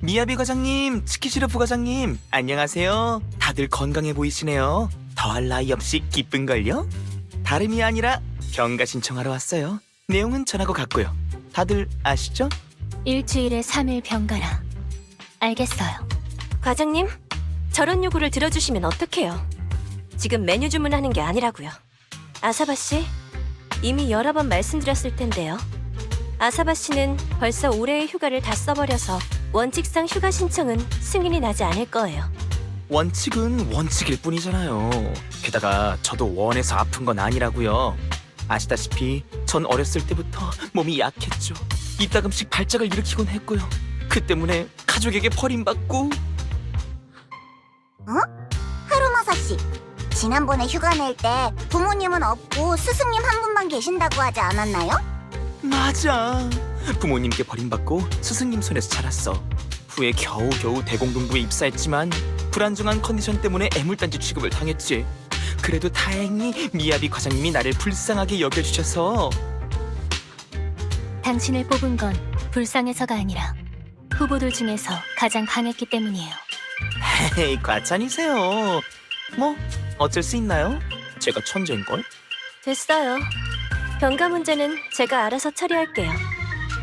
미야비 과장님, 치키시로 부과장님, 안녕하세요. 다들 건강해 보이시네요. 더할 나위 없이 기쁜걸요? 다름이 아니라 병가 신청하러 왔어요. 내용은 전하고 갔고요. 다들 아시죠? 일주일에 3일 병가라. 알겠어요. 과장님, 저런 요구를 들어주시면 어떡해요? 지금 메뉴 주문하는 게 아니라고요. 아사바 씨, 이미 여러 번 말씀드렸을 텐데요. 아사바 씨는 벌써 올해의 휴가를 다 써버려서 원칙상 휴가 신청은 승인이 나지 않을 거예요. 원칙은 원칙일 뿐이잖아요. 게다가 저도 원해서 아픈 건 아니라고요. 아시다시피 전 어렸을 때부터 몸이 약했죠. 이따금씩 발작을 일으키곤 했고요. 그 때문에 가족에게 버림받고. 하루마사 씨, 지난번에 휴가 낼 때 부모님은 없고 스승님 한 분만 계신다고 하지 않았나요? 맞아. 부모님께 버림받고 스승님 손에서 자랐어. 후에 겨우겨우 대공동부에 입사했지만 불안정한 컨디션 때문에 애물단지 취급을 당했지. 그래도 다행히 미야비 과장님이 나를 불쌍하게 여겨주셔서. 당신을 뽑은 건 불쌍해서가 아니라 후보들 중에서 가장 강했기 때문이에요. 헤이, 과찬이세요. 뭐 어쩔 수 있나요? 제가 천재인걸? 됐어요. 병가 문제는 제가 알아서 처리할게요.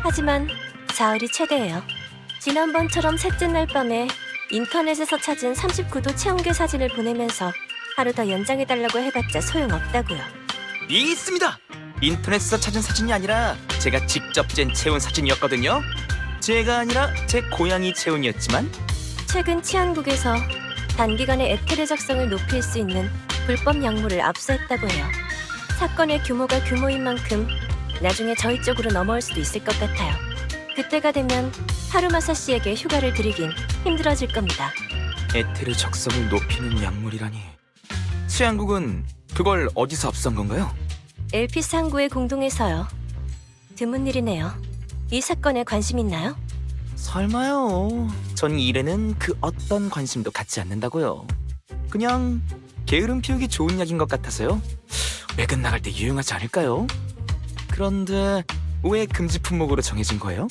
하지만 자을이 최대예요. 지난번처럼 셋째 날 밤에 인터넷에서 찾은 39도 체온계 사진을 보내면서 하루 더 연장해달라고 해봤자 소용없다고요. 있습니다. 인터넷에서 찾은 사진이 아니라 제가 직접 잰 체온 사진이었거든요. 제가 아니라 제 고양이 체온이었지만. 최근 치안국에서 단기간에 에테르 적성을 높일 수 있는 불법 약물을 압수했다고 해요. 사건의 규모가 규모인 만큼 나중에 저희 쪽으로 넘어올 수도 있을 것 같아요. 그때가 되면 하루마사 씨에게 휴가를 드리긴 힘들어질 겁니다. 에테르 적성을 높이는 약물이라니. 치안국은 그걸 어디서 압수한 건가요? 엘피스 항구의 공동에서요. 드문 일이네요. 이 사건에 관심 있나요? 설마요. 전 일에는 그 어떤 관심도 갖지 않는다고요. 그냥 게으름 피우기 좋은 약인 것 같아서요. 외근 나갈 때 유용하지 않을까요? 그런데 왜 금지 품목으로 정해진 거예요?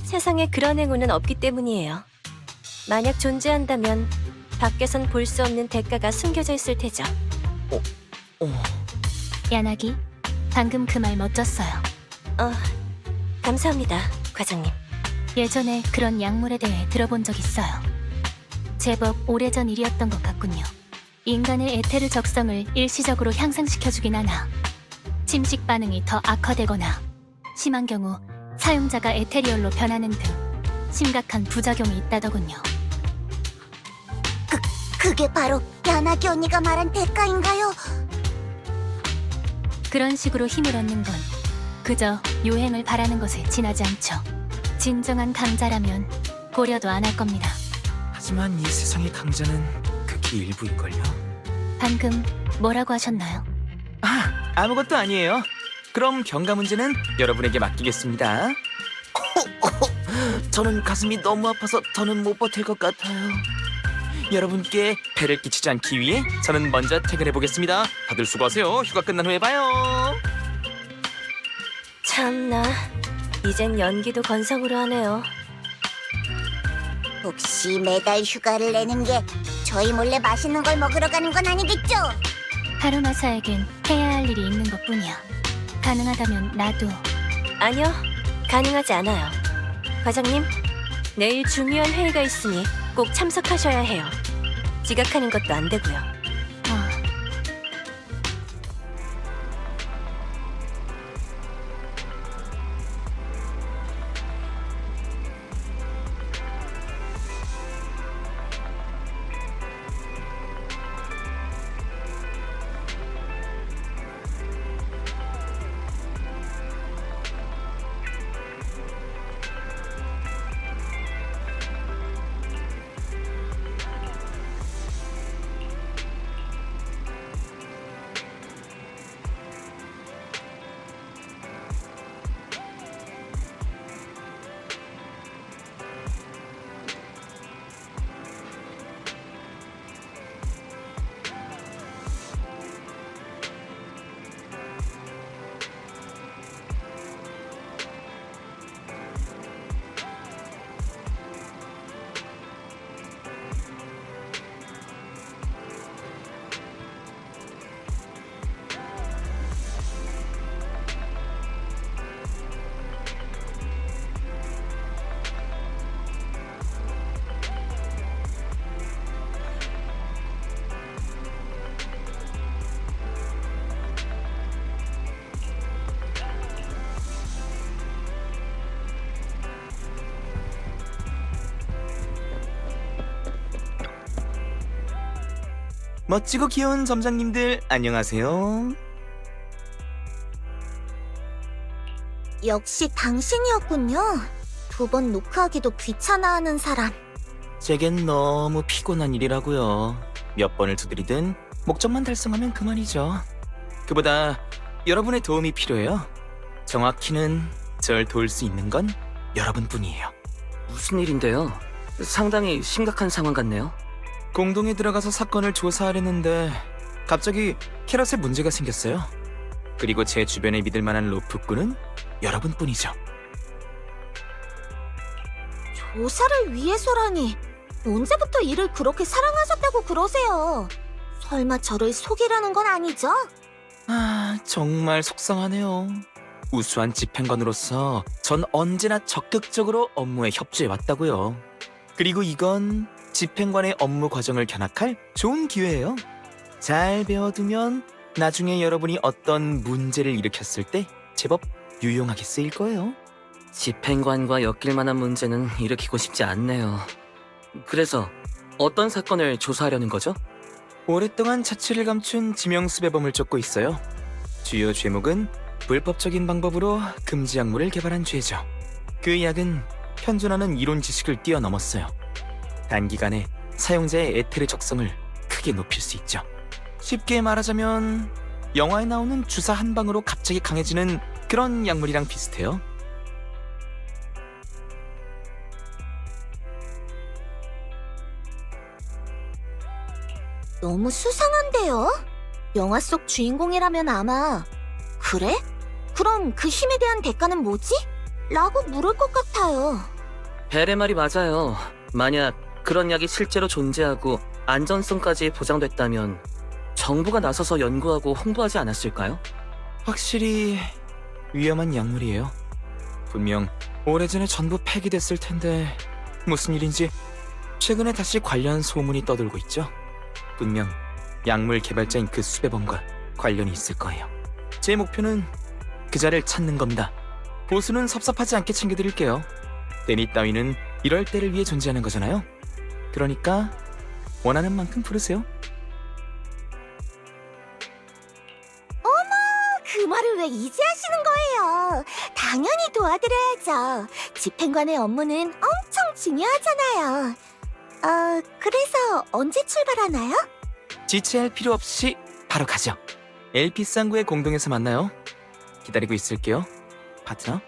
세상에 그런 행운은 없기 때문이에요. 만약 존재한다면 밖에선 볼 수 없는 대가가 숨겨져 있을 테죠. 야나기, 방금 그 말 멋졌어요. 감사합니다, 과장님. 예전에 그런 약물에 대해 들어본 적 있어요. 제법 오래전 일이었던 것 같군요. 인간의 에테르 적성을 일시적으로 향상시켜주긴 하나 침식 반응이 더 악화되거나 심한 경우 사용자가 에테리얼로 변하는 등 심각한 부작용이 있다더군요. 그게 바로 야나기 언니가 말한 대가인가요? 그런 식으로 힘을 얻는 건 그저 요행을 바라는 것에 지나지 않죠. 진정한 강자라면 고려도 안 할 겁니다. 하지만 이 세상의 강자는 극히 일부인걸요. 방금 뭐라고 하셨나요? 아무것도 아니에요. 그럼 병가 문제는 여러분에게 맡기겠습니다. 저는 가슴이 너무 아파서 더는 못 버틸 것 같아요. 여러분께 배를 끼치지 않기 위해 저는 먼저 퇴근해 보겠습니다. 다들 수고하세요. 휴가 끝난 후에 봐요. 참나, 이젠 연기도 건성으로 하네요. 혹시 매달 휴가를 내는 게 저희 몰래 맛있는 걸 먹으러 가는 건 아니겠죠? 하루마사에겐 해야 할 일이 있는 것뿐이야. 가능하다면 나도. 아니요, 가능하지 않아요. 과장님, 내일 중요한 회의가 있으니 꼭 참석하셔야 해요. 지각하는 것도 안 되고요. 멋지고 귀여운 점장님들 안녕하세요. 역시 당신이었군요. 두 번 노크하기도 귀찮아하는 사람. 제겐 너무 피곤한 일이라고요. 몇 번을 두드리든 목적만 달성하면 그만이죠. 그보다 여러분의 도움이 필요해요. 정확히는 절 도울 수 있는 건 여러분뿐이에요. 무슨 일인데요? 상당히 심각한 상황 같네요. 공동에 들어가서 사건을 조사하려는데 갑자기 캐럿에 문제가 생겼어요. 그리고 제 주변에 믿을 만한 로프꾼은 여러분뿐이죠. 조사를 위해서라니. 언제부터 일을 그렇게 사랑하셨다고 그러세요? 설마 저를 속이려는 건 아니죠? 아, 정말 속상하네요. 우수한 집행관으로서 전 언제나 적극적으로 업무에 협조해 왔다고요. 그리고 이건 집행관의 업무 과정을 견학할 좋은 기회예요. 잘 배워두면 나중에 여러분이 어떤 문제를 일으켰을 때 제법 유용하게 쓰일 거예요. 집행관과 엮일 만한 문제는 일으키고 싶지 않네요. 그래서 어떤 사건을 조사하려는 거죠? 오랫동안 자취를 감춘 지명수배범을 쫓고 있어요. 주요 죄목은 불법적인 방법으로 금지 약물을 개발한 죄죠. 그 약은 현존하는 이론 지식을 뛰어넘었어요. 단기간에 사용자의 에테르 적성을 크게 높일 수 있죠. 쉽게 말하자면 영화에 나오는 주사 한 방으로 갑자기 강해지는 그런 약물이랑 비슷해요. 너무 수상한데요? 영화 속 주인공이라면 아마 그래? 그럼 그 힘에 대한 대가는 뭐지? 라고 물을 것 같아요. 벨의 말이 맞아요. 만약 그런 약이 실제로 존재하고 안전성까지 보장됐다면 정부가 나서서 연구하고 홍보하지 않았을까요? 확실히 위험한 약물이에요. 분명 오래전에 전부 폐기됐을 텐데 무슨 일인지 최근에 다시 관련 소문이 떠돌고 있죠. 분명 약물 개발자인 그 수배범과 관련이 있을 거예요. 제 목표는 그자를 찾는 겁니다. 보수는 섭섭하지 않게 챙겨드릴게요. 데니 따위는 이럴 때를 위해 존재하는 거잖아요. 그러니까 원하는 만큼 부르세요. 그 말을 왜 이제 하시는 거예요? 당연히 도와드려야죠. 집행관의 업무는 엄청 중요하잖아요. 그래서 언제 출발하나요? 지체할 필요 없이 바로 가죠. LP 쌍구의 공동에서 만나요. 기다리고 있을게요, 파트너.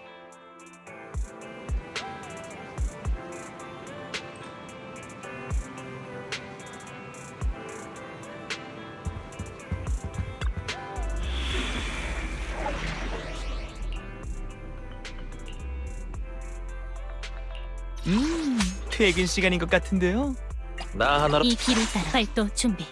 퇴근 시간인 것 같은데요. 나 하나로 이 길을 따라 발도 준비.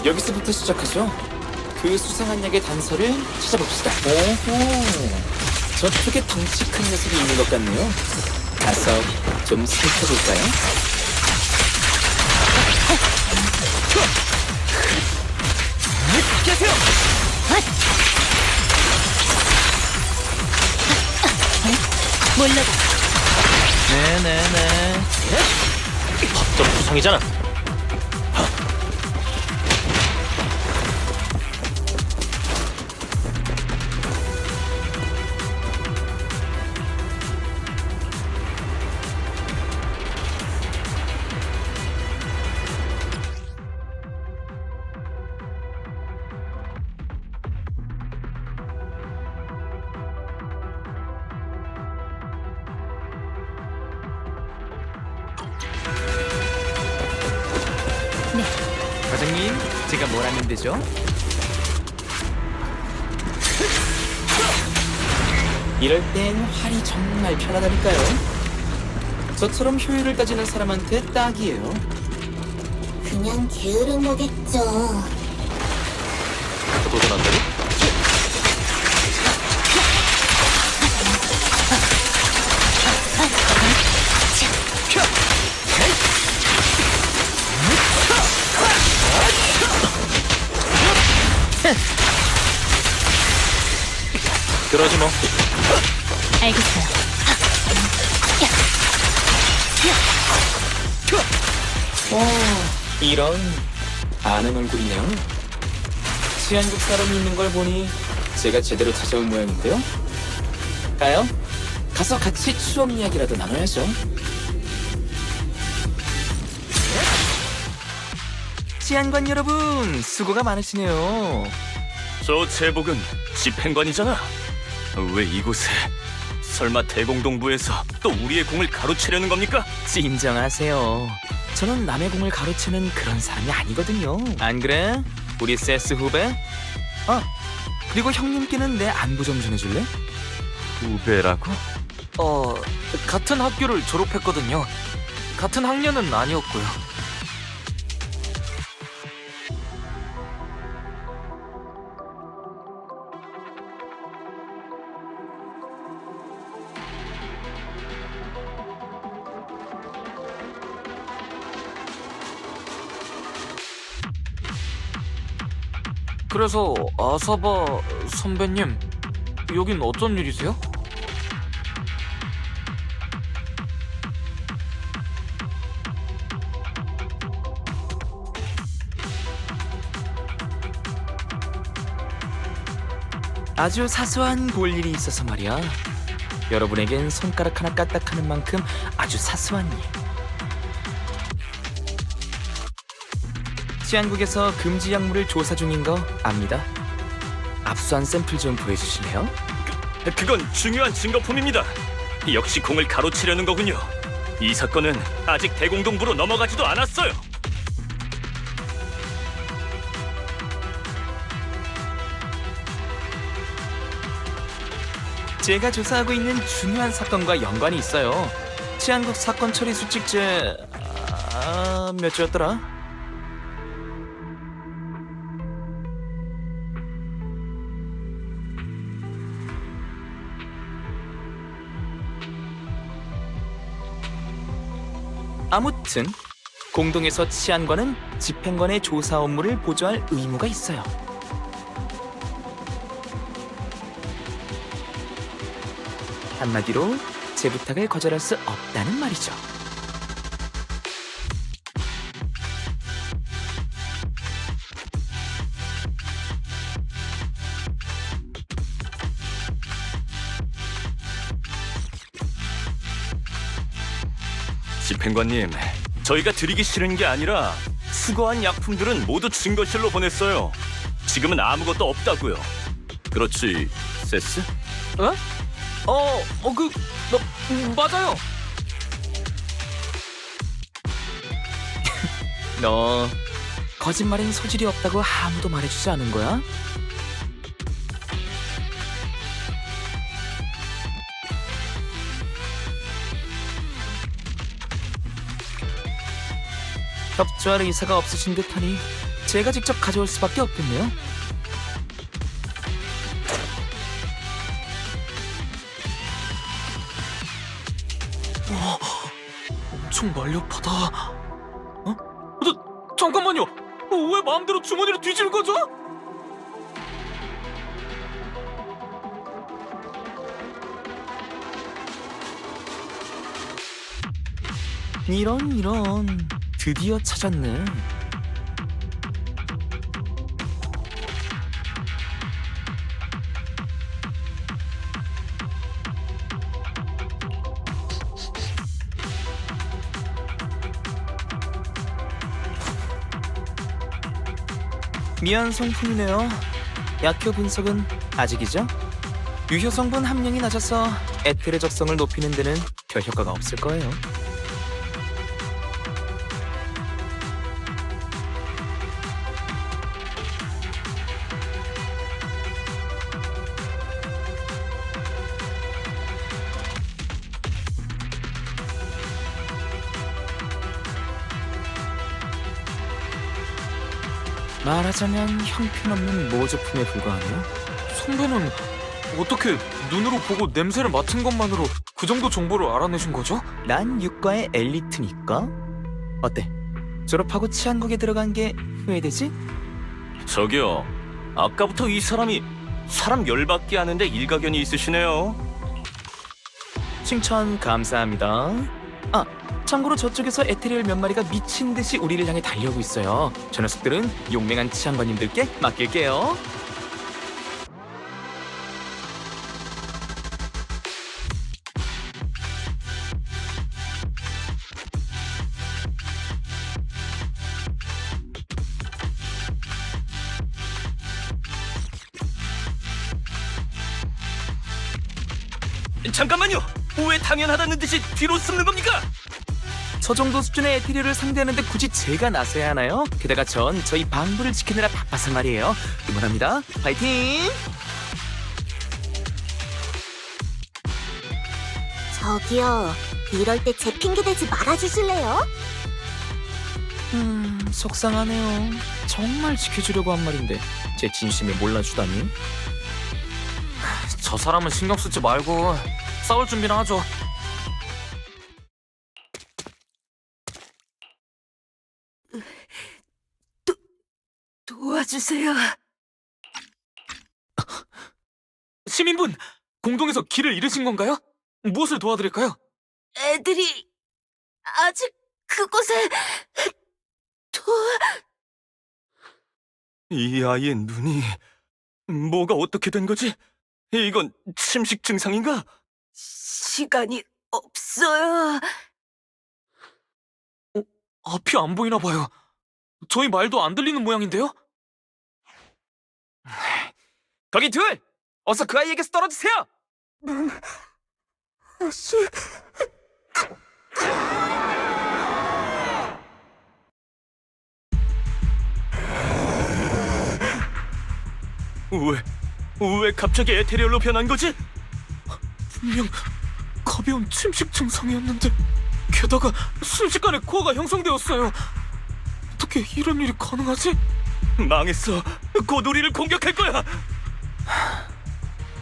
여기서부터 시작하죠. 그 수상한 약의 단서를 찾아봅시다. 오호, 저쪽에 덩치 큰 녀석이 있는 것 같네요. 가서 좀 살펴볼까요? 피하세요! 몰라다. 네네네. 법적 구성이잖아. 과장님, 제가 뭘 하면 되죠? 이럴 땐 활이 정말 편하다니까요. 저처럼 효율을 따지는 사람한테 딱이에요. 그냥 게으른 거겠죠. 도전한다고? 그러지 뭐. 알겠어요. 이런 아는 얼굴이네요. 치안국 사람이 있는 걸 보니 제가 제대로 찾아온 모양인데요. 가요? 가서 같이 추억 이야기라도 나눠야죠. 치안관 여러분, 수고가 많으시네요. 저 제복은 집행관이잖아. 왜 이곳에? 설마 대공동부에서 또 우리의 공을 가로채려는 겁니까? 진정하세요. 저는 남의 공을 가로채는 그런 사람이 아니거든요. 안 그래? 우리 세스 후배? 그리고 형님께는 내 안부 좀 전해줄래? 후배라고? 같은 학교를 졸업했거든요. 같은 학년은 아니었고요. 그래서 아사바 선배님, 여긴 어쩐 일이세요? 아주 사소한 볼 일이 있어서 말이야. 여러분에겐 손가락 하나 까딱하는 만큼 아주 사소한 일. 치안국에서 금지 약물을 조사 중인 거 압니다. 압수한 샘플 좀 보여주실래요? 그건 중요한 증거품입니다. 역시 공을 가로채려는 거군요. 이 사건은 아직 대공동부로 넘어가지도 않았어요. 제가 조사하고 있는 중요한 사건과 연관이 있어요. 치안국 사건 처리 수칙제 몇 주였더라? 아무튼 공동에서 치안관은 집행관의 조사 업무를 보조할 의무가 있어요. 한마디로 제 부탁을 거절할 수 없다는 말이죠. 집행관님, 저희가 드리기 싫은 게 아니라 수거한 약품들은 모두 증거실로 보냈어요. 지금은 아무것도 없다고요. 그렇지, 세스? 맞아요. 너 거짓말엔 소질이 없다고 아무도 말해주지 않은 거야? 협조할 의사가 없으신 듯하니 제가 직접 가져올 수밖에 없겠네요. 엄청 날렵하다. 잠깐만요. 왜 마음대로 주머니를 뒤지는 거죠? 이런 드디어 찾았네. 미안 성품이네요. 약효 분석은 아직이죠? 유효 성분 함량이 낮아서 에테르 적성을 높이는 데는 별 효과가 없을 거예요. 말하자면 형편없는 모조품에 불과하네요. 선배는 어떻게 눈으로 보고 냄새를 맡은 것만으로 그 정도 정보를 알아내신 거죠? 난 육과의 엘리트니까. 어때? 졸업하고 치안국에 들어간 게 후회되지? 저기요, 아까부터 이 사람이 사람 열받게 하는데 일가견이 있으시네요. 칭찬 감사합니다. 아, 참고로 저쪽에서 에테리얼 몇 마리가 미친 듯이 우리를 향해 달려오고 있어요. 저 녀석들은 용맹한 치안관님들께 맡길게요. 잠깐만요. 왜 당연하다는 듯이 뒤로 숨는 겁니까? 저 정도 수준의 에테리얼을 상대하는데 굳이 제가 나서야 하나요? 게다가 전 저희 방부를 지키느라 바빠서 말이에요. 응원합니다. 파이팅! 저기요, 이럴 때 제 핑계 대지 말아주실래요? 속상하네요. 정말 지켜주려고 한 말인데 제 진심을 몰라주다니. 저 사람은 신경 쓰지 말고 싸울 준비나 하죠. 도와주세요. 시민분, 공동에서 길을 잃으신 건가요? 무엇을 도와드릴까요? 애들이 아직 그곳에 이 아이의 눈이 뭐가 어떻게 된 거지? 이건 침식 증상인가? 시간이 없어요. 앞이 안 보이나 봐요. 저희 말도 안 들리는 모양인데요? 거기 둘! 어서 그 아이에게서 떨어지세요! 왜 갑자기 에테리얼로 변한 거지? 분명 가벼운 침식 증상이었는데 게다가 순식간에 코어가 형성되었어요. 어떻게 이런 일이 가능하지? 망했어. 곧 우리를 공격할 거야.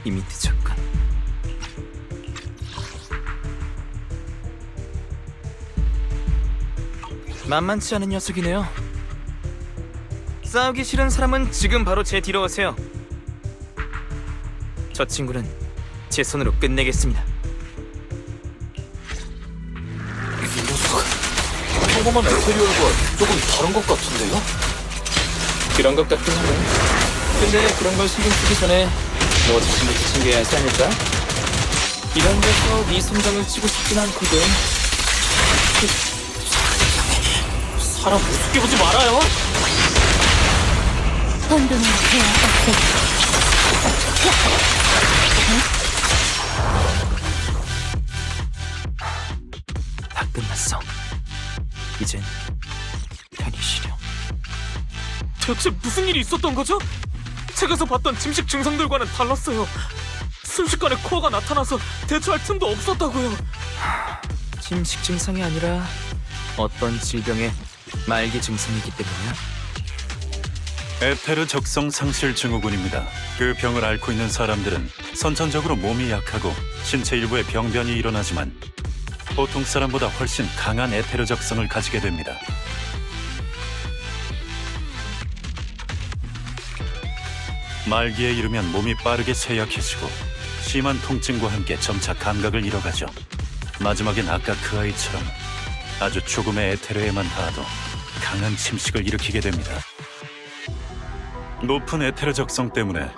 이미 늦었군. 만만치 않은 녀석이네요. 싸우기 싫은 사람은 지금 바로 제 뒤로 오세요. 저 친구는 제 손으로 끝내겠습니다. 이 녀석 평범한 에테리얼과 조금 다른 것 같은데요? 그런 것 같긴 하네. 근데 그런 걸 신경 쓰기 전에 너 자신부터 챙겨야 하지 않을까? 이런 데서 네 손장을 치고 싶진 않거든. 사람 우습게 보지 말아요. 혼돈을 태워 없애. 다 끝났어. 이젠 편히 쉬렴. 대체 무슨 일이 있었던 거죠? 책에서 봤던 침식 증상들과는 달랐어요. 순식간에 코어가 나타나서 대처할 틈도 없었다고요. 침식 증상이 아니라 어떤 질병의 말기 증상이기 때문이야. 에테르 적성 상실 증후군입니다. 그 병을 앓고 있는 사람들은 선천적으로 몸이 약하고 신체 일부에 병변이 일어나지만 보통 사람보다 훨씬 강한 에테르 적성을 가지게 됩니다. 말기에 이르면 몸이 빠르게 쇠약해지고 심한 통증과 함께 점차 감각을 잃어가죠. 마지막엔 아까 그 아이처럼 아주 조금의 에테르에만 닿아도 강한 침식을 일으키게 됩니다. 높은 에테르 적성 때문에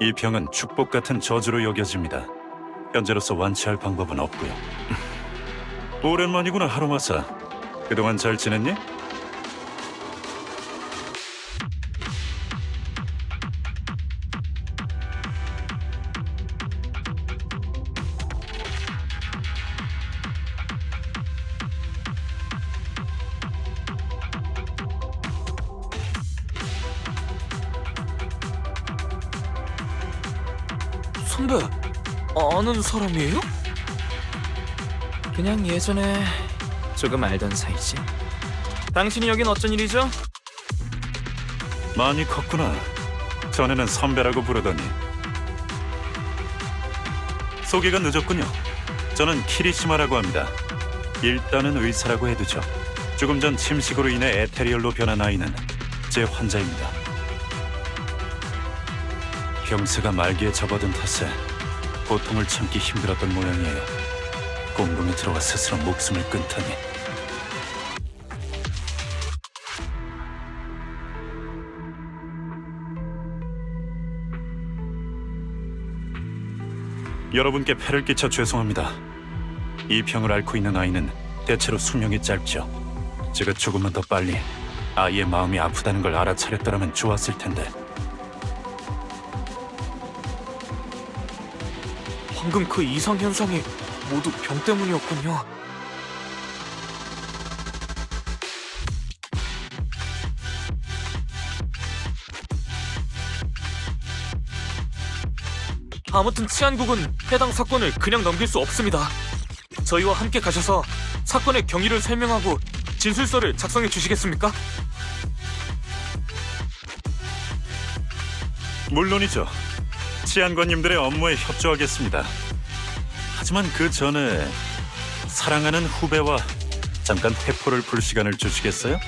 이 병은 축복 같은 저주로 여겨집니다. 현재로서 완치할 방법은 없고요. 오랜만이구나, 하루마사. 그동안 잘 지냈니? 선배, 아는 사람이에요? 그냥 예전에 조금 알던 사이지. 당신이 여긴 어쩐 일이죠? 많이 컸구나. 전에는 선배라고 부르더니. 소개가 늦었군요. 저는 키리시마라고 합니다. 일단은 의사라고 해두죠. 조금 전 침식으로 인해 에테리얼로 변한 아이는 제 환자입니다. 병세가 말기에 접어든 탓에 고통을 참기 힘들었던 모양이에요. 공동에 들어와 스스로 목숨을 끊다니. 여러분께 폐를 끼쳐 죄송합니다. 이 병을 앓고 있는 아이는 대체로 수명이 짧죠. 제가 조금만 더 빨리 아이의 마음이 아프다는 걸 알아차렸더라면 좋았을 텐데. 방금 그 이상 현상이 모두 병 때문이었군요. 아무튼 치안국은 해당 사건을 그냥 넘길 수 없습니다. 저희와 함께 가셔서 사건의 경위를 설명하고 진술서를 작성해 주시겠습니까? 물론이죠. 치안관님들의 업무에 협조하겠습니다. 하지만 그 전에 사랑하는 후배와 잠깐 회포를 풀 시간을 주시겠어요?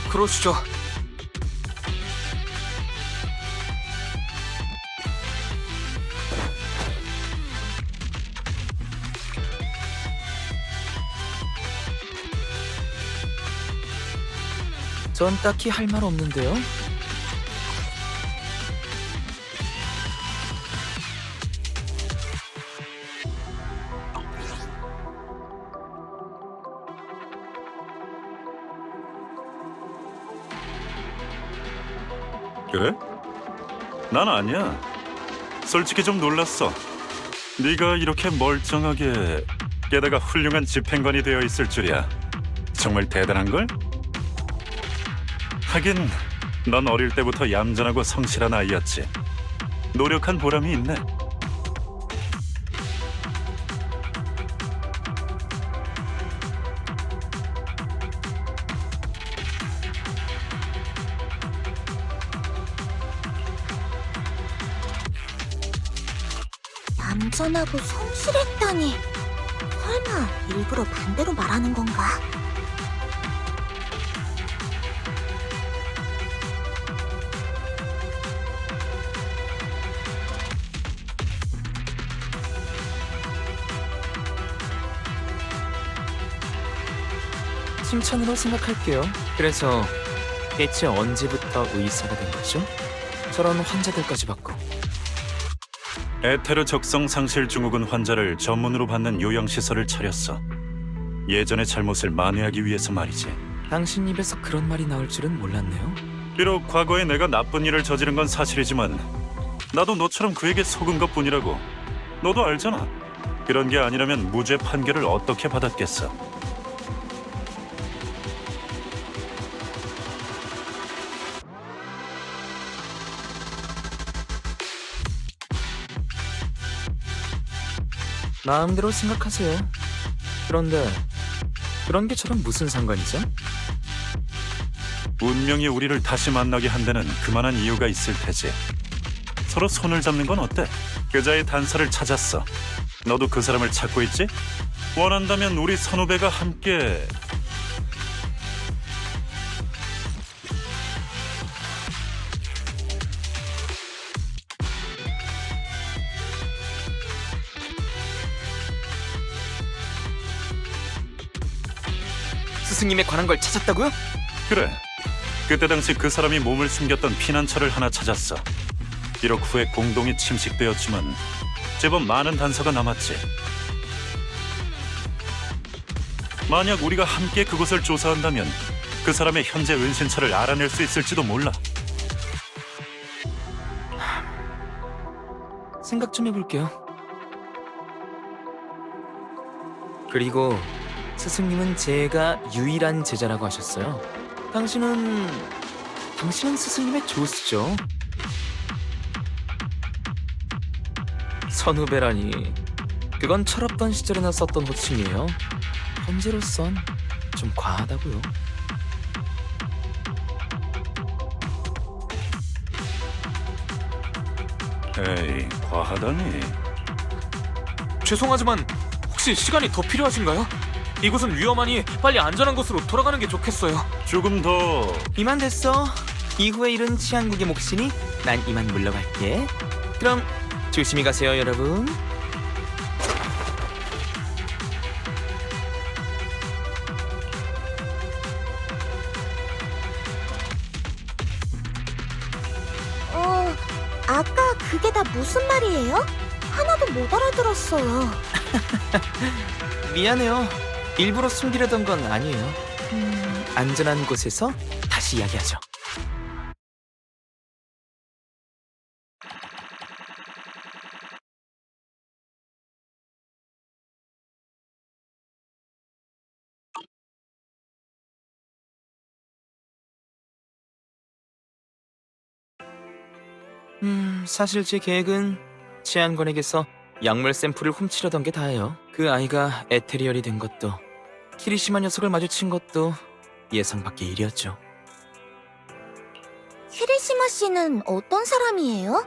그러시죠. 전 딱히 할 말 없는데요. 그래? 난 아니야. 솔직히 좀 놀랐어. 네가 이렇게 멀쩡하게 게다가 훌륭한 집행관이 되어 있을 줄이야. 정말 대단한걸? 하긴 넌 어릴 때부터 얌전하고 성실한 아이였지. 노력한 보람이 있네. 얌전하고 성실했다니. 설마 일부러 반대로 말하는 건가? 칭찬으로 생각할게요. 그래서 대체 언제부터 의사가 된 거죠? 저런 환자들까지 받고. 에테르 적성 상실 증후군 환자를 전문으로 받는 요양시설을 차렸어. 예전의 잘못을 만회하기 위해서 말이지. 당신 입에서 그런 말이 나올 줄은 몰랐네요. 비록 과거에 내가 나쁜 일을 저지른 건 사실이지만 나도 너처럼 그에게 속은 것뿐이라고. 너도 알잖아. 그런 게 아니라면 무죄 판결을 어떻게 받았겠어. 마음대로 생각하세요. 그런데 그런 게 저랑 무슨 상관이죠? 운명이 우리를 다시 만나게 한 데는 그만한 이유가 있을 테지. 서로 손을 잡는 건 어때? 그자의 단서를 찾았어. 너도 그 사람을 찾고 있지? 원한다면 우리 선후배가 함께... 스승님에 관한 걸 찾았다고요? 그래. 그때 당시 그 사람이 몸을 숨겼던 피난처를 하나 찾았어. 비록 후에 공동이 침식되었지만 제법 많은 단서가 남았지. 만약 우리가 함께 그곳을 조사한다면 그 사람의 현재 은신처를 알아낼 수 있을지도 몰라. 생각 좀 해볼게요. 그리고 스승님은 제가 유일한 제자라고 하셨어요. 당신은 스승님의 조수죠. 선후배라니. 그건 철없던 시절에나 썼던 호칭이에요. 현재로선 좀 과하다고요. 에이, 과하다니. 죄송하지만 혹시 시간이 더 필요하신가요? 이곳은 위험하니 빨리 안전한 곳으로 돌아가는 게 좋겠어요. 조금 더 이만 됐어. 이후에 일은 치안국의 몫이니 난 이만 물러갈게. 그럼 조심히 가세요, 여러분. 아까 그게 다 무슨 말이에요? 하나도 못 알아들었어요. 미안해요. 일부러 숨기려던 건 아니에요. 안전한 곳에서 다시 이야기하죠. 사실 제 계획은 치안관에게서 약물 샘플을 훔치려던 게 다예요. 그 아이가 에테리얼이 된 것도, 키리시마 녀석을 마주친 것도 예상 밖의 일이었죠. 키리시마 씨는 어떤 사람이에요?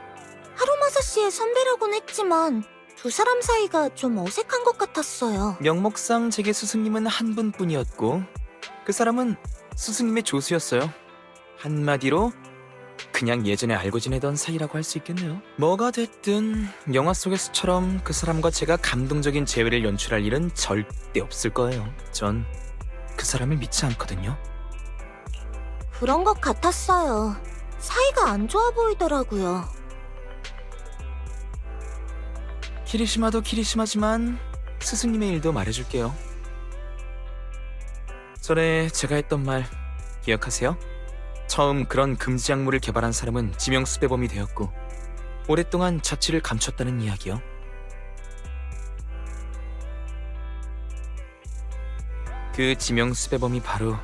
하루마사 씨의 선배라곤 했지만 두 사람 사이가 좀 어색한 것 같았어요. 명목상 제게 스승님은 한 분뿐이었고 그 사람은 스승님의 조수였어요. 한마디로 그냥 예전에 알고 지내던 사이라고 할 수 있겠네요. 뭐가 됐든 영화 속에서처럼 그 사람과 제가 감동적인 재회를 연출할 일은 절대 없을 거예요. 전 그 사람을 믿지 않거든요. 그런 것 같았어요. 사이가 안 좋아 보이더라고요. 키리시마도 키리시마지만 스승님의 일도 말해줄게요. 전에 제가 했던 말 기억하세요? 처음 그런 금지 약물을 개발한 사람은 지명 수배범이 되었고 오랫동안 자취를 감췄다는 이야기요. 그 지명 수배범이 바로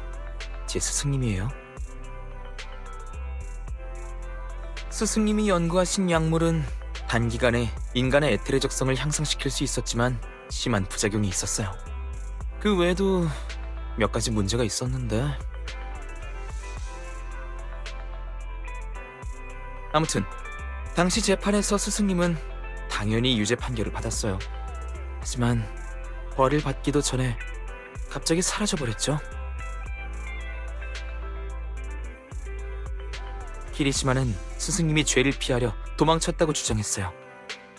제 스승님이에요. 스승님이 연구하신 약물은 단기간에 인간의 에테르 적성을 향상시킬 수 있었지만 심한 부작용이 있었어요. 그 외에도 몇 가지 문제가 있었는데 아무튼 당시 재판에서 스승님은 당연히 유죄 판결을 받았어요. 하지만 벌을 받기도 전에 갑자기 사라져버렸죠. 키리시마는 스승님이 죄를 피하려 도망쳤다고 주장했어요.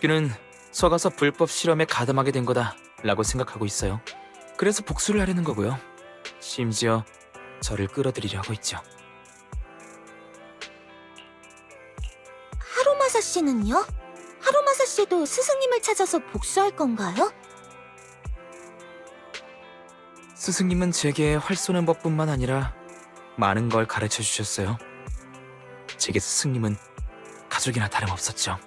그는 속아서 불법 실험에 가담하게 된 거다 라고 생각하고 있어요. 그래서 복수를 하려는 거고요. 심지어 저를 끌어들이려 하고 있죠. 하루마사 씨는요? 하루마사 씨도 스승님을 찾아서 복수할 건가요? 스승님은 제게 활 쏘는 법뿐만 아니라 많은 걸 가르쳐 주셨어요. 제게 스승님은 가족이나 다름없었죠.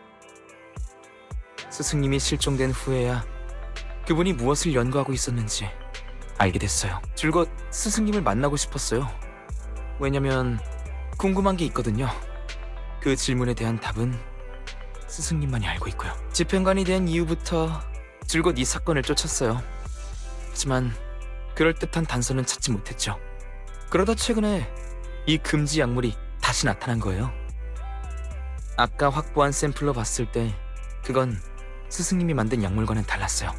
스승님이 실종된 후에야 그분이 무엇을 연구하고 있었는지 알게 됐어요. 줄곧 스승님을 만나고 싶었어요. 왜냐면 궁금한 게 있거든요. 그 질문에 대한 답은 스승님만이 알고 있고요. 집행관이 된 이후부터 줄곧 이 사건을 쫓았어요. 하지만 그럴듯한 단서는 찾지 못했죠. 그러다 최근에 이 금지 약물이 다시 나타난 거예요. 아까 확보한 샘플로 봤을 때 그건 스승님이 만든 약물과는 달랐어요.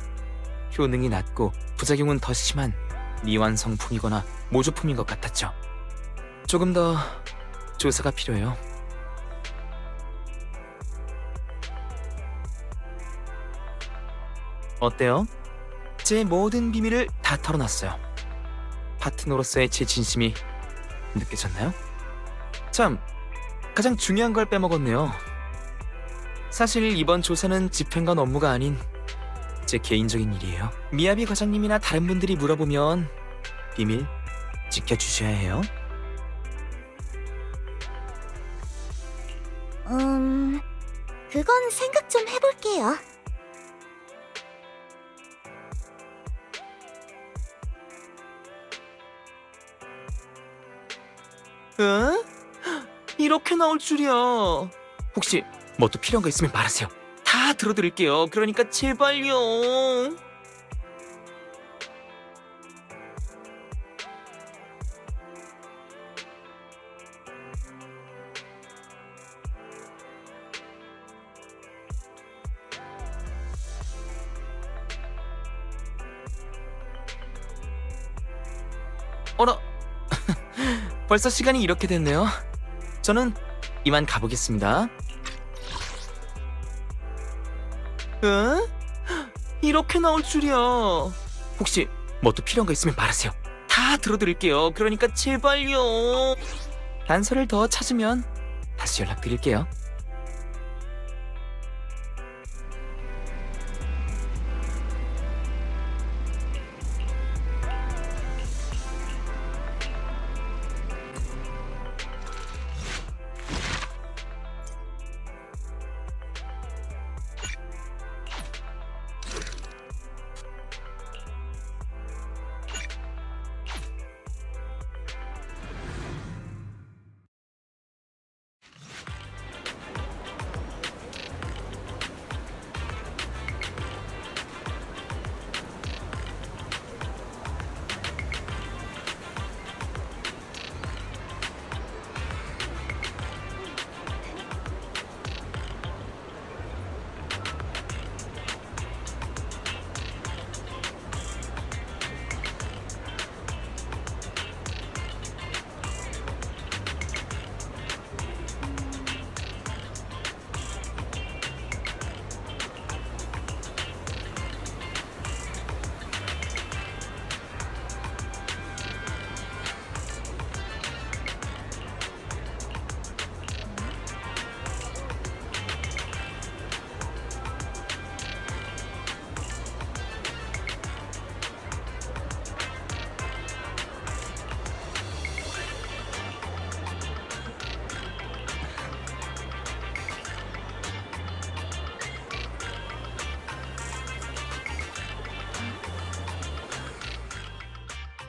효능이 낮고 부작용은 더 심한 미완성품이거나 모조품인 것 같았죠. 조금 더 조사가 필요해요. 어때요? 제 모든 비밀을 다 털어놨어요. 파트너로서의 제 진심이 느껴졌나요? 참, 가장 중요한 걸 빼먹었네요. 사실 이번 조사는 집행관 업무가 아닌 제 개인적인 일이에요. 미야비 과장님이나 다른 분들이 물어보면 비밀 지켜주셔야 해요. 그건 생각 좀 해볼게요. 응? 이렇게 나올 줄이야. 혹시 뭐 또 필요한 거 있으면 말하세요. 다 들어드릴게요. 그러니까 제발요. 어라, 벌써 시간이 이렇게 됐네요. 저는 이만 가보겠습니다. 응? 이렇게 나올 줄이야. 혹시 뭐 또 필요한 거 있으면 말하세요. 다 들어드릴게요. 그러니까 제발요. 단서를 더 찾으면 다시 연락드릴게요.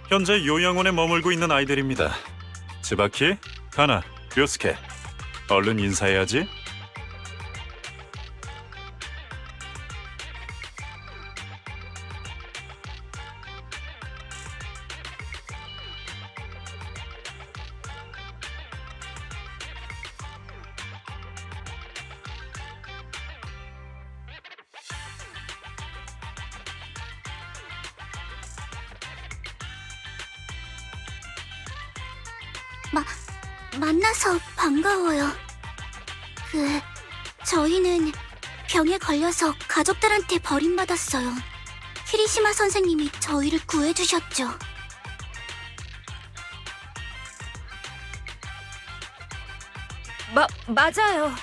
현재 요양원에 머물고 있는 아이들입니다. 츠바키, 가나, 료스케. 얼른 인사해야지. 만나서 반가워요. 저희는 병에 걸려서 가족들한테 버림받았어요. 키리시마 선생님이 저희를 구해주셨죠. 맞아요.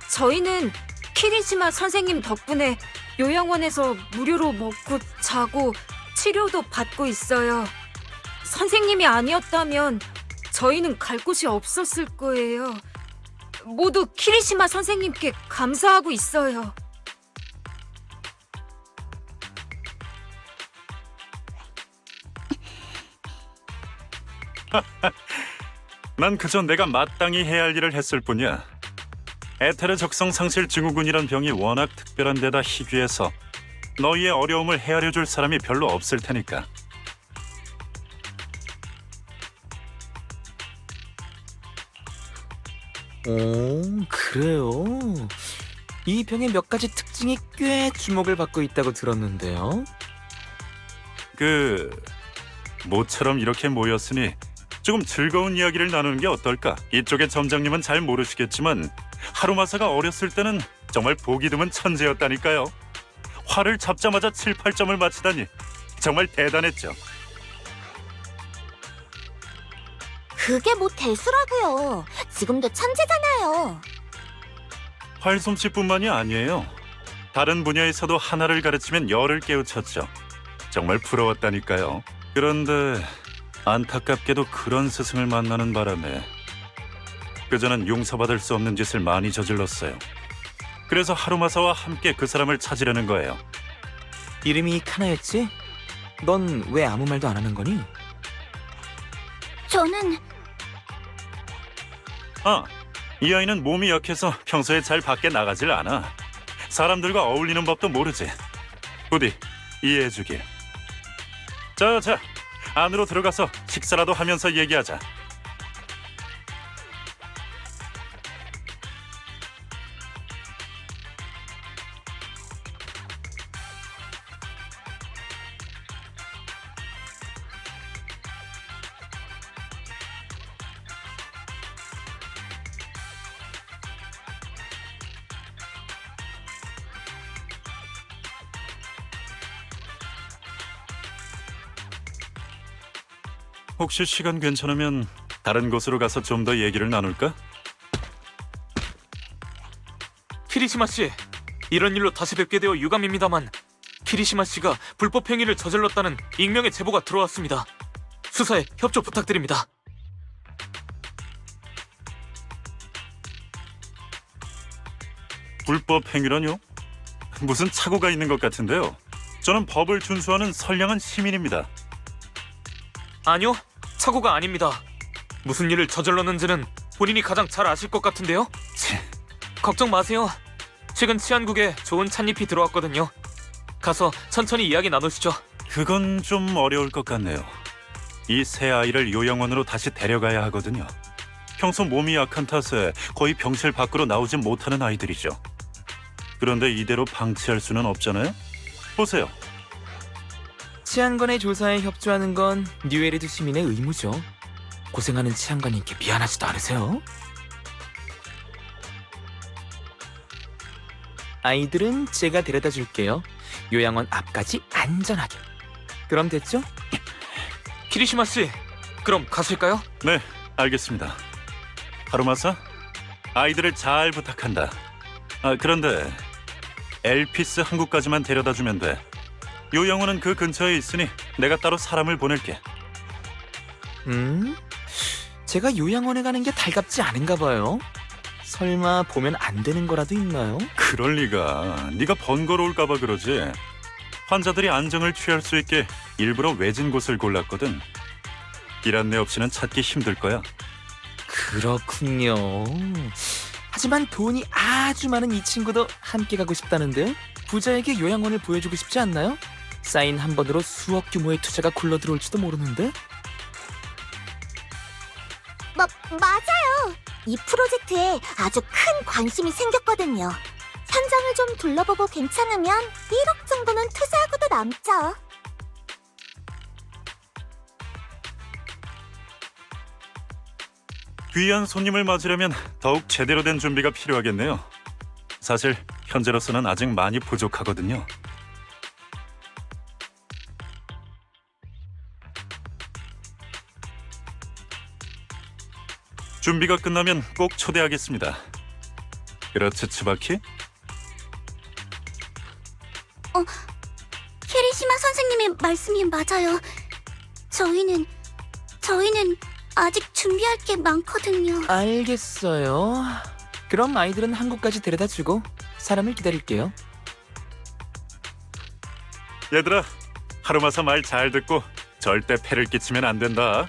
저희는 키리시마 선생님 덕분에 요양원에서 무료로 먹고 자고 치료도 받고 있어요. 선생님이 아니었다면 저희는 갈 곳이 없었을 거예요. 모두 키리시마 선생님께 감사하고 있어요. 난 그저 내가 마땅히 해야 할 일을 했을 뿐이야. 에테르 적성 상실 증후군이란 병이 워낙 특별한 데다 희귀해서 너희의 어려움을 헤아려 줄 사람이 별로 없을 테니까. 오, 그래요? 이 병의 몇 가지 특징이 꽤 주목을 받고 있다고 들었는데요. 모처럼 이렇게 모였으니 조금 즐거운 이야기를 나누는 게 어떨까? 이쪽의 점장님은 잘 모르시겠지만 하루마사가 어렸을 때는 정말 보기 드문 천재였다니까요. 활을 잡자마자 7, 8점을 맞히다니 정말 대단했죠. 그게 뭐 대수라고요. 지금도 천재잖아요. 활솜씨뿐만이 아니에요. 다른 분야에서도 하나를 가르치면 열을 깨우쳤죠. 정말 부러웠다니까요. 그런데 안타깝게도 그런 스승을 만나는 바람에 그저는 용서받을 수 없는 짓을 많이 저질렀어요. 그래서 하루마사와 함께 그 사람을 찾으려는 거예요. 이름이 카나였지? 넌 왜 아무 말도 안 하는 거니? 저는 이 아이는 몸이 약해서 평소에 잘 밖에 나가질 않아. 사람들과 어울리는 법도 모르지. 부디 이해해주길. 자, 안으로 들어가서 식사라도 하면서 얘기하자. 혹시 시간 괜찮으면 다른 곳으로 가서 좀 더 얘기를 나눌까? 키리시마 씨, 이런 일로 다시 뵙게 되어 유감입니다만 키리시마 씨가 불법 행위를 저질렀다는 익명의 제보가 들어왔습니다. 수사에 협조 부탁드립니다. 불법 행위라뇨? 무슨 착오가 있는 것 같은데요. 저는 법을 준수하는 선량한 시민입니다. 아니요, 착오가 아닙니다. 무슨 일을 저질렀는지는 본인이 가장 잘 아실 것 같은데요? 걱정 마세요. 최근 치안국에 좋은 찻잎이 들어왔거든요. 가서 천천히 이야기 나누시죠. 그건 좀 어려울 것 같네요. 이 새 아이를 요양원으로 다시 데려가야 하거든요. 평소 몸이 약한 탓에 거의 병실 밖으로 나오지 못하는 아이들이죠. 그런데 이대로 방치할 수는 없잖아요? 보세요. 치안관의 조사에 협조하는 건 뉴에리드 시민의 의무죠. 고생하는 치안관님께 미안하지도 않으세요? 아이들은 제가 데려다 줄게요. 요양원 앞까지 안전하게. 그럼 됐죠? 키리시마 씨, 그럼 가실까요? 네, 알겠습니다. 하루마사, 아이들을 잘 부탁한다. 그런데 엘피스 한국까지만 데려다 주면 돼. 요양원은 그 근처에 있으니 내가 따로 사람을 보낼게. 제가 요양원에 가는 게 달갑지 않은가 봐요. 설마 보면 안 되는 거라도 있나요? 그럴 리가. 네가 번거로울까 봐 그러지. 환자들이 안정을 취할 수 있게 일부러 외진 곳을 골랐거든. 길 안내 없이는 찾기 힘들 거야. 그렇군요. 하지만 돈이 아주 많은 이 친구도 함께 가고 싶다는데 부자에게 요양원을 보여주고 싶지 않나요? 사인 한 번으로 수억 규모의 투자가 굴러들어올지도 모르는데. 맞아요. 이 프로젝트에 아주 큰 관심이 생겼거든요. 현장을 좀 둘러보고 괜찮으면 1억 정도는 투자하고도 남죠. 귀한 손님을 맞으려면 더욱 제대로 된 준비가 필요하겠네요. 사실 현재로서는 아직 많이 부족하거든요. 준비가 끝나면 꼭 초대하겠습니다. 그렇지, 츠바키? 키리시마 선생님의 말씀이 맞아요. 저희는 아직 준비할 게 많거든요. 알겠어요. 그럼 아이들은 한국까지 데려다 주고 사람을 기다릴게요. 얘들아, 하루마사 말 잘 듣고 절대 폐를 끼치면 안 된다.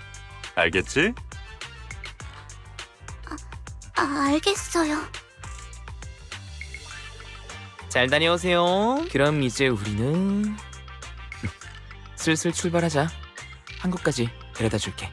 알겠지? 알겠어요. 잘 다녀오세요. 그럼 이제 우리는 슬슬 출발하자. 한국까지 데려다 줄게.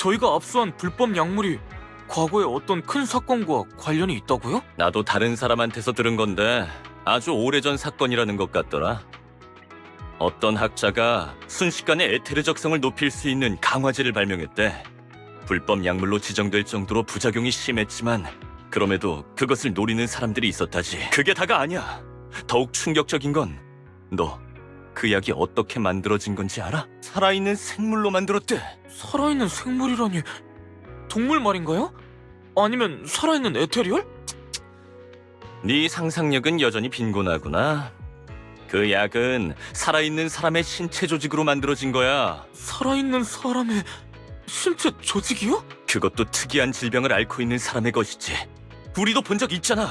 저희가 압수한 불법 약물이 과거에 어떤 큰 사건과 관련이 있다고요? 나도 다른 사람한테서 들은 건데 아주 오래전 사건이라는 것 같더라. 어떤 학자가 순식간에 에테르 적성을 높일 수 있는 강화제를 발명했대. 불법 약물로 지정될 정도로 부작용이 심했지만 그럼에도 그것을 노리는 사람들이 있었다지. 그게 다가 아니야. 더욱 충격적인 건 너 그 약이 어떻게 만들어진 건지 알아? 살아있는 생물로 만들었대. 살아있는 생물이라니 동물 말인가요? 아니면 살아있는 에테리얼? 네 상상력은 여전히 빈곤하구나. 그 약은 살아있는 사람의 신체 조직으로 만들어진 거야. 살아있는 사람의 신체 조직이요? 그것도 특이한 질병을 앓고 있는 사람의 것이지. 우리도 본 적 있잖아.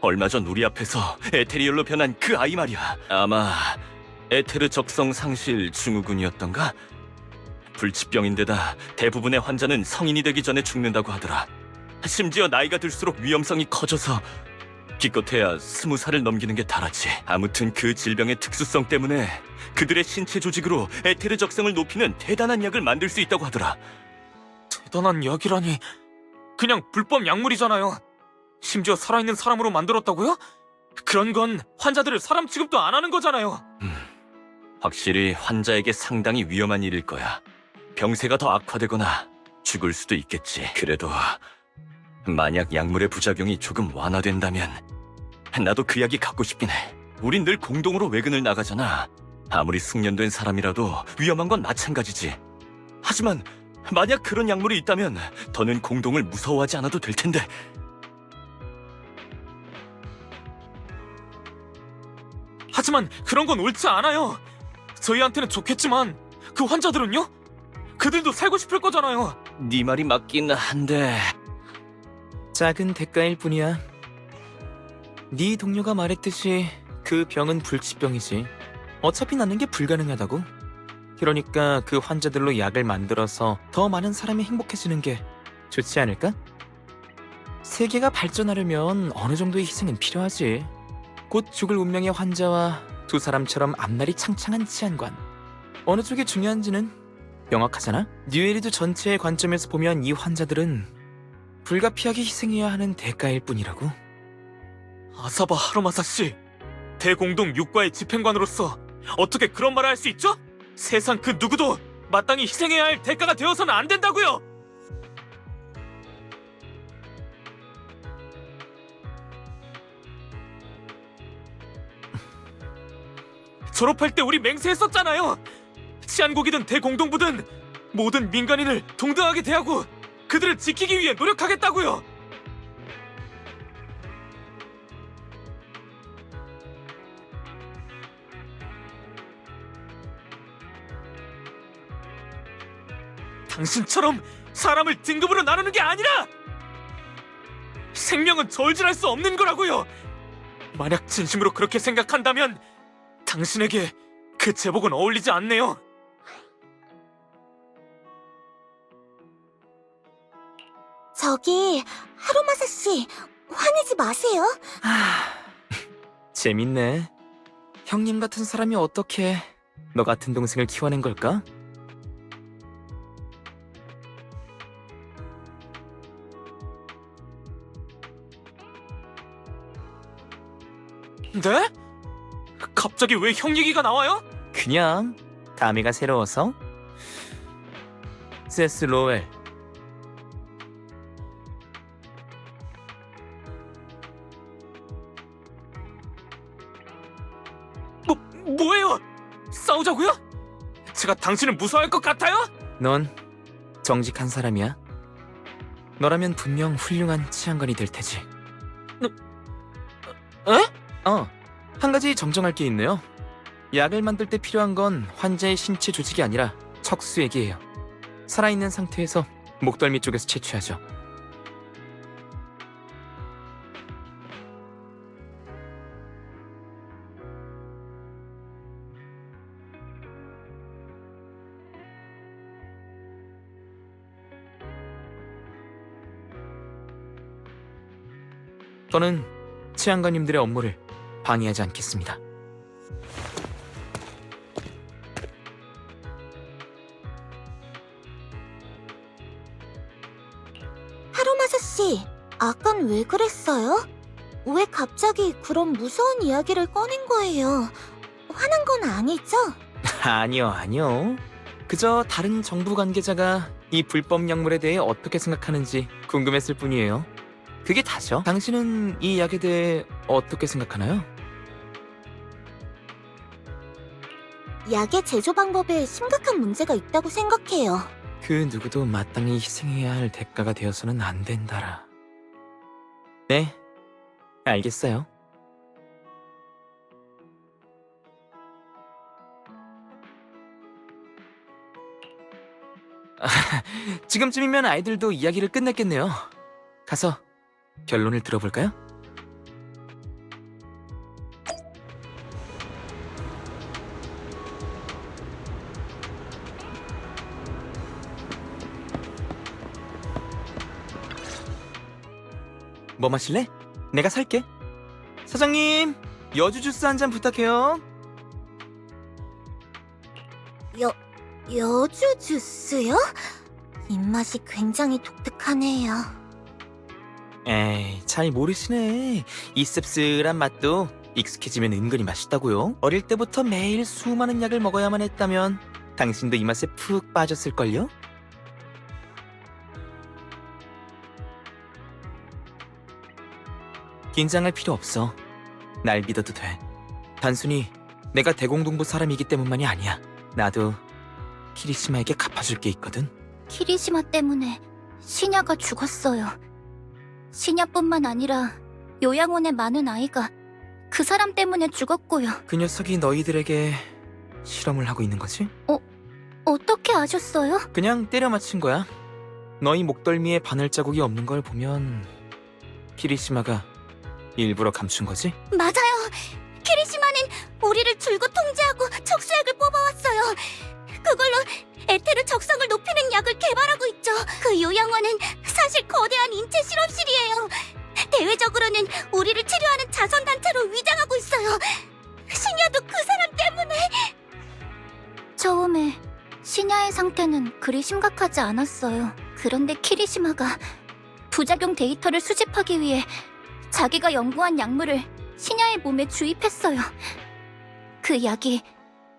얼마 전 우리 앞에서 에테리얼로 변한 그 아이 말이야. 아마 에테르 적성 상실 증후군이었던가? 불치병인데다 대부분의 환자는 성인이 되기 전에 죽는다고 하더라. 심지어 나이가 들수록 위험성이 커져서 기껏해야 20살을 넘기는 게 다라지. 아무튼 그 질병의 특수성 때문에 그들의 신체 조직으로 에테르 적성을 높이는 대단한 약을 만들 수 있다고 하더라. 대단한 약이라니 그냥 불법 약물이잖아요. 심지어 살아있는 사람으로 만들었다고요? 그런 건 환자들을 사람 취급도 안 하는 거잖아요. 확실히 환자에게 상당히 위험한 일일 거야. 병세가 더 악화되거나 죽을 수도 있겠지. 그래도 만약 약물의 부작용이 조금 완화된다면 나도 그 약이 갖고 싶긴 해. 우린 늘 공동으로 외근을 나가잖아. 아무리 숙련된 사람이라도 위험한 건 마찬가지지. 하지만 만약 그런 약물이 있다면 더는 공동을 무서워하지 않아도 될 텐데. 하지만 그런 건 옳지 않아요. 저희한테는 좋겠지만 그 환자들은요? 그들도 살고 싶을 거잖아요. 네 말이 맞긴 한데 작은 대가일 뿐이야. 네 동료가 말했듯이 그 병은 불치병이지. 어차피 낫는 게 불가능하다고. 그러니까 그 환자들로 약을 만들어서 더 많은 사람이 행복해지는 게 좋지 않을까? 세계가 발전하려면 어느 정도의 희생은 필요하지. 곧 죽을 운명의 환자와 두 사람처럼 앞날이 창창한 치안관. 어느 쪽이 중요한지는 명확하잖아? 뉴에리드 전체의 관점에서 보면 이 환자들은 불가피하게 희생해야 하는 대가일 뿐이라고. 아사바 하루마사 씨, 대공동 육과의 집행관으로서 어떻게 그런 말을 할 수 있죠? 세상 그 누구도 마땅히 희생해야 할 대가가 되어서는 안 된다고요. 졸업할 때 우리 맹세했었잖아요. 치안국이든 대공동부든 모든 민간인을 동등하게 대하고 그들을 지키기 위해 노력하겠다고요. 당신처럼 사람을 등급으로 나누는 게 아니라 생명은 저울질할 수 없는 거라고요. 만약 진심으로 그렇게 생각한다면 당신에게 그 제복은 어울리지 않네요. 저기, 하루마사 씨, 화내지 마세요. 재밌네. 형님 같은 사람이 어떻게 너 같은 동생을 키워낸 걸까? 네? 갑자기 왜 형 얘기가 나와요? 그냥 감회가 새로워서. 세스 로웰. 뭐예요? 싸우자고요? 제가 당신을 무서워할 것 같아요? 넌 정직한 사람이야. 너라면 분명 훌륭한 치안관이 될 테지. 한 가지 정정할 게 있네요. 약을 만들 때 필요한 건 환자의 신체 조직이 아니라 척수액이에요. 살아있는 상태에서 목덜미 쪽에서 채취하죠. 저는 치안관님들의 업무를 방해하지 않겠습니다. 씨, 아깐 왜 그랬어요? 왜 갑자기 그런 무서운 이야기를 꺼낸 거예요? 화난 건 아니죠? 아니요. 그저 다른 정부 관계자가 이 불법 약물에 대해 어떻게 생각하는지 궁금했을 뿐이에요. 그게 다죠. 당신은 이 약에 대해 어떻게 생각하나요? 약의 제조 방법에 심각한 문제가 있다고 생각해요. 그 누구도 마땅히 희생해야 할 대가가 되어서는 안 된다라. 네, 알겠어요. 지금쯤이면 아이들도 이야기를 끝냈겠네요. 가서 결론을 들어볼까요? 뭐 마실래? 내가 살게. 사장님, 여주 주스 한 잔 부탁해요. 여주 주스요? 입맛이 굉장히 독특하네요. 에이, 잘 모르시네. 이 씁쓸한 맛도 익숙해지면 은근히 맛있다고요. 어릴 때부터 매일 수많은 약을 먹어야만 했다면 당신도 이 맛에 푹 빠졌을걸요? 긴장할 필요 없어. 날 믿어도 돼. 단순히 내가 대공동부 사람이기 때문만이 아니야. 나도 키리시마에게 갚아줄 게 있거든. 키리시마 때문에 시냐가 죽었어요. 시냐뿐만 아니라 요양원의 많은 아이가 그 사람 때문에 죽었고요. 그 녀석이 너희들에게 실험을 하고 있는 거지? 어떻게 아셨어요? 그냥 때려 맞힌 거야. 너희 목덜미에 바늘 자국이 없는 걸 보면 키리시마가 일부러 감춘 거지? 맞아요. 키리시마는 우리를 줄곧 통제하고 척수약을 뽑아왔어요. 그걸로 에테르 적성을 높이는 약을 개발하고 있죠. 그 요양원은 사실 거대한 인체 실험실이에요. 대외적으로는 우리를 치료하는 자선단체로 위장하고 있어요. 시냐도 그 사람 때문에. 처음에 시냐의 상태는 그리 심각하지 않았어요. 그런데 키리시마가 부작용 데이터를 수집하기 위해 자기가 연구한 약물을 시냐의 몸에 주입했어요. 그 약이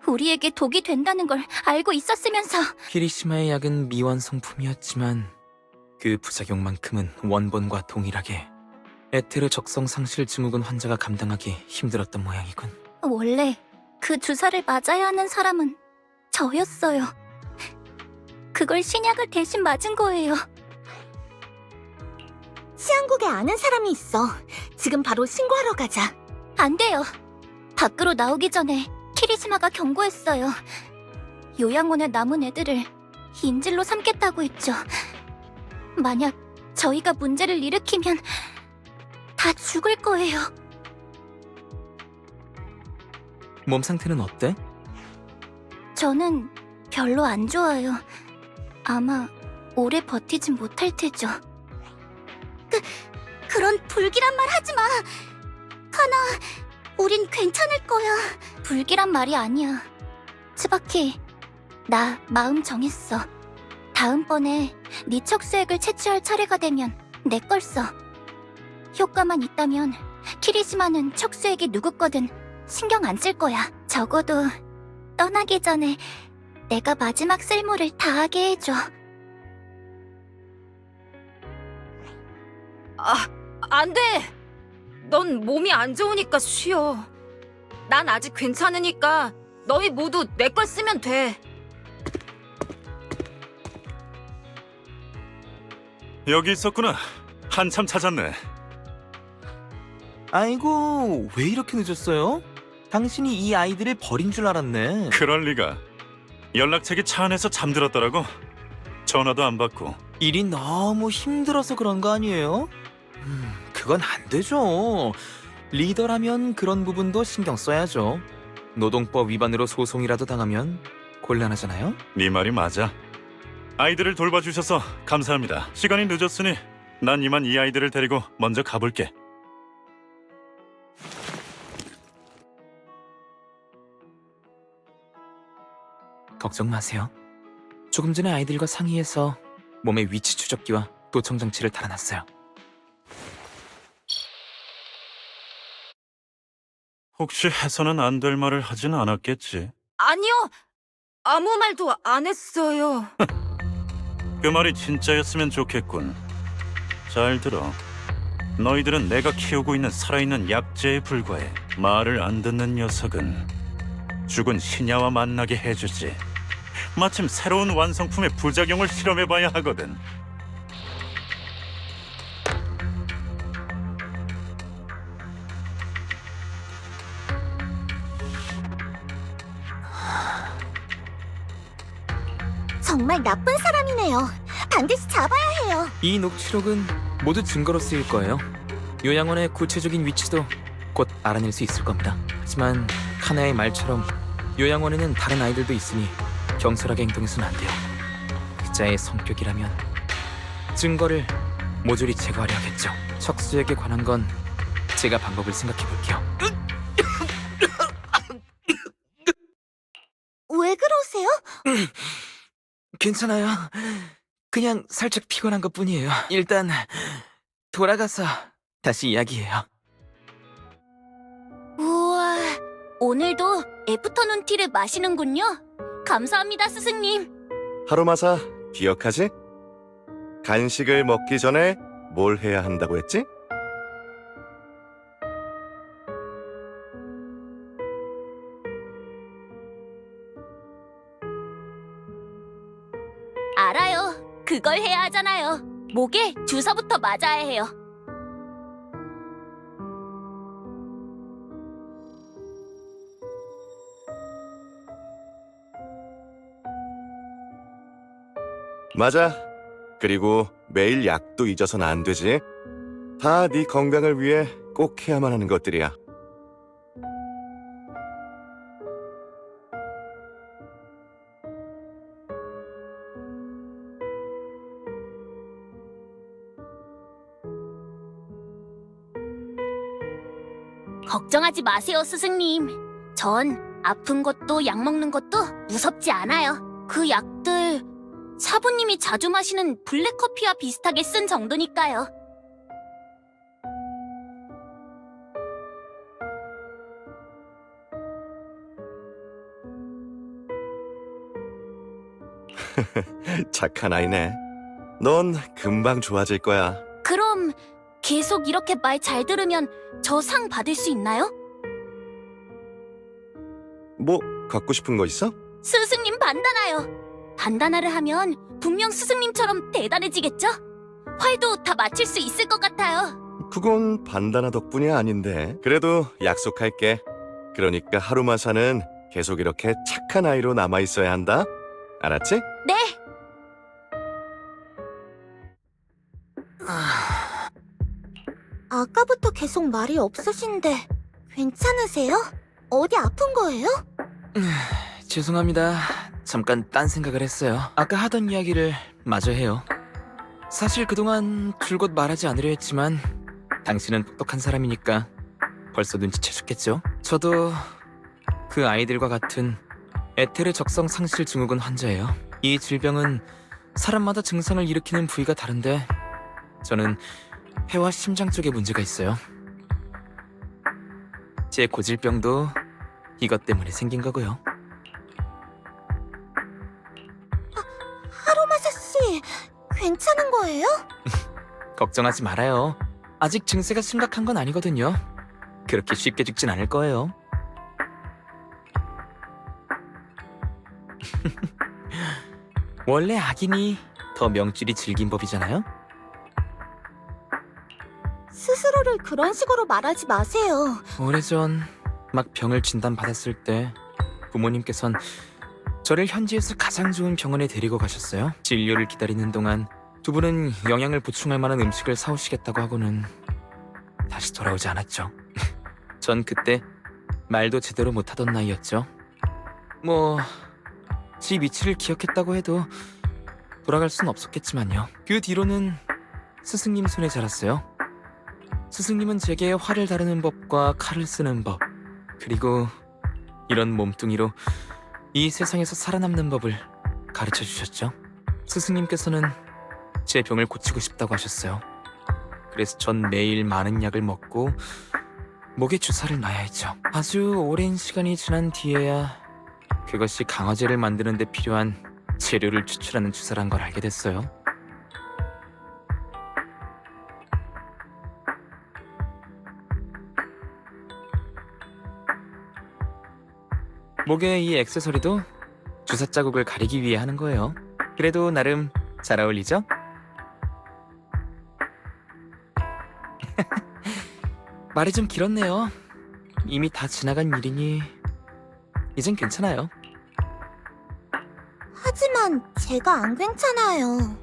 우리에게 독이 된다는 걸 알고 있었으면서. 키리시마의 약은 미완성품이었지만 그 부작용만큼은 원본과 동일하게 에테르 적성 상실 증후군 환자가 감당하기 힘들었던 모양이군. 원래 그 주사를 맞아야 하는 사람은 저였어요. 그걸 신약을 대신 맞은 거예요. 치안국에 아는 사람이 있어. 지금 바로 신고하러 가자. 안 돼요. 밖으로 나오기 전에 키리시마가 경고했어요. 요양원에 남은 애들을 인질로 삼겠다고 했죠. 만약 저희가 문제를 일으키면 다 죽을 거예요. 몸 상태는 어때? 저는 별로 안 좋아요. 아마 오래 버티진 못할 테죠. 그런 불길한 말 하지 마. 카나, 우린 괜찮을 거야. 불길한 말이 아니야. 츠바키, 나 마음 정했어. 다음번에 네 척수액을 채취할 차례가 되면 내 걸 써. 효과만 있다면 키리시마는 척수액이 누구 거든 신경 안 쓸 거야. 적어도 떠나기 전에 내가 마지막 쓸모를 다하게 해줘. 안 돼! 넌 몸이 안 좋으니까 쉬어. 난 아직 괜찮으니까 너희 모두 내 걸 쓰면 돼. 여기 있었구나. 한참 찾았네. 아이고, 왜 이렇게 늦었어요? 당신이 이 아이들을 버린 줄 알았네. 그럴 리가. 연락책이 차 안에서 잠들었더라고. 전화도 안 받고. 일이 너무 힘들어서 그런 거 아니에요? 그건 안 되죠. 리더라면 그런 부분도 신경 써야죠. 노동법 위반으로 소송이라도 당하면 곤란하잖아요. 네 말이 맞아. 아이들을 돌봐주셔서 감사합니다. 시간이 늦었으니 난 이만 이 아이들을 데리고 먼저 가볼게. 걱정 마세요. 조금 전에 아이들과 상의해서 몸의 위치 추적기와 도청 장치를 달아놨어요. 혹시 해서는 안 될 말을 하진 않았겠지? 아니요. 아무 말도 안 했어요. 그 말이 진짜였으면 좋겠군. 잘 들어. 너희들은 내가 키우고 있는 살아있는 약재에 불과해. 말을 안 듣는 녀석은 죽은 시냐와 만나게 해주지. 마침 새로운 완성품의 부작용을 실험해봐야 하거든. 정말 나쁜 사람이네요. 반드시 잡아야 해요. 이 녹취록은 모두 증거로 쓰일 거예요. 요양원의 구체적인 위치도 곧 알아낼 수 있을 겁니다. 하지만 카나의 말처럼 요양원에는 다른 아이들도 있으니 경솔하게 행동해서는 안 돼요. 그자의 성격이라면 증거를 모조리 제거하려 하겠죠. 척수에게 관한 건 제가 방법을 생각해 볼게요. 왜 그러세요? 괜찮아요. 그냥 살짝 피곤한 것뿐이에요. 일단 돌아가서 다시 이야기해요. 우와, 오늘도 애프터눈 티를 마시는군요. 감사합니다, 스승님. 하루마사 기억하지? 간식을 먹기 전에 뭘 해야 한다고 했지? 알아요. 그걸 해야 하잖아요. 목에 주사부터 맞아야 해요. 맞아. 그리고 매일 약도 잊어선 안 되지. 다 네 건강을 위해 꼭 해야만 하는 것들이야. 걱정하지 마세요, 스승님. 전 아픈 것도 약 먹는 것도 무섭지 않아요. 그 약들 사부님이 자주 마시는 블랙커피와 비슷하게 쓴 정도니까요. 착한 아이네. 넌 금방 좋아질 거야. 그럼 계속 이렇게 말 잘 들으면 저 상 받을 수 있나요? 뭐 갖고 싶은 거 있어? 스승님 반다나요. 반다나를 하면 분명 스승님처럼 대단해지겠죠? 활도 다 맞힐 수 있을 것 같아요. 그건 반다나 덕분이 아닌데. 그래도 약속할게. 그러니까 하루마사는 계속 이렇게 착한 아이로 남아 있어야 한다. 알았지? 네. 아까부터 계속 말이 없으신데 괜찮으세요? 어디 아픈 거예요? 죄송합니다. 잠깐 딴 생각을 했어요. 아까 하던 이야기를 마저 해요. 사실 그동안 줄곧 말하지 않으려 했지만 당신은 똑똑한 사람이니까 벌써 눈치채셨겠죠? 저도 그 아이들과 같은 에테르 적성 상실 증후군 환자예요. 이 질병은 사람마다 증상을 일으키는 부위가 다른데 저는 폐와 심장 쪽에 문제가 있어요. 제 고질병도 이것 때문에 생긴 거고요. 하루마사 씨, 괜찮은 거예요? 걱정하지 말아요. 아직 증세가 심각한 건 아니거든요. 그렇게 쉽게 죽진 않을 거예요. 원래 악인이 더 명줄이 질긴 법이잖아요? 스스로를 그런 식으로 말하지 마세요. 오래전 막 병을 진단받았을 때 부모님께선 저를 현지에서 가장 좋은 병원에 데리고 가셨어요. 진료를 기다리는 동안 두 분은 영양을 보충할 만한 음식을 사오시겠다고 하고는 다시 돌아오지 않았죠. 전 그때 말도 제대로 못하던 나이였죠. 뭐 집 위치를 기억했다고 해도 돌아갈 순 없었겠지만요. 그 뒤로는 스승님 손에 자랐어요. 스승님은 제게 활을 다루는 법과 칼을 쓰는 법, 그리고 이런 몸뚱이로 이 세상에서 살아남는 법을 가르쳐 주셨죠. 스승님께서는 제 병을 고치고 싶다고 하셨어요. 그래서 전 매일 많은 약을 먹고 목에 주사를 놔야 했죠. 아주 오랜 시간이 지난 뒤에야 그것이 강화제를 만드는 데 필요한 재료를 추출하는 주사란 걸 알게 됐어요. 목에 이 액세서리도 주사 자국을 가리기 위해 하는 거예요. 그래도 나름 잘 어울리죠? 말이 좀 길었네요. 이미 다 지나간 일이니 이젠 괜찮아요. 하지만 제가 안 괜찮아요.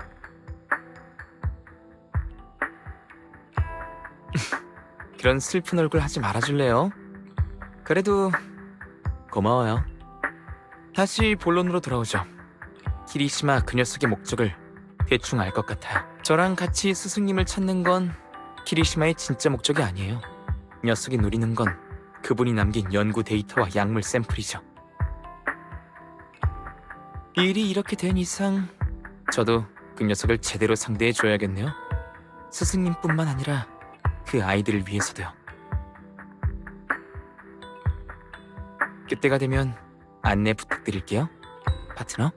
그런 슬픈 얼굴 하지 말아줄래요? 그래도 고마워요. 다시 본론으로 돌아오죠. 키리시마 그 녀석의 목적을 대충 알 것 같아요. 저랑 같이 스승님을 찾는 건 키리시마의 진짜 목적이 아니에요. 녀석이 노리는 건 그분이 남긴 연구 데이터와 약물 샘플이죠. 일이 이렇게 된 이상 저도 그 녀석을 제대로 상대해줘야겠네요. 스승님뿐만 아니라 그 아이들을 위해서도요. 그때가 되면 안내 부탁드릴게요, 파트너.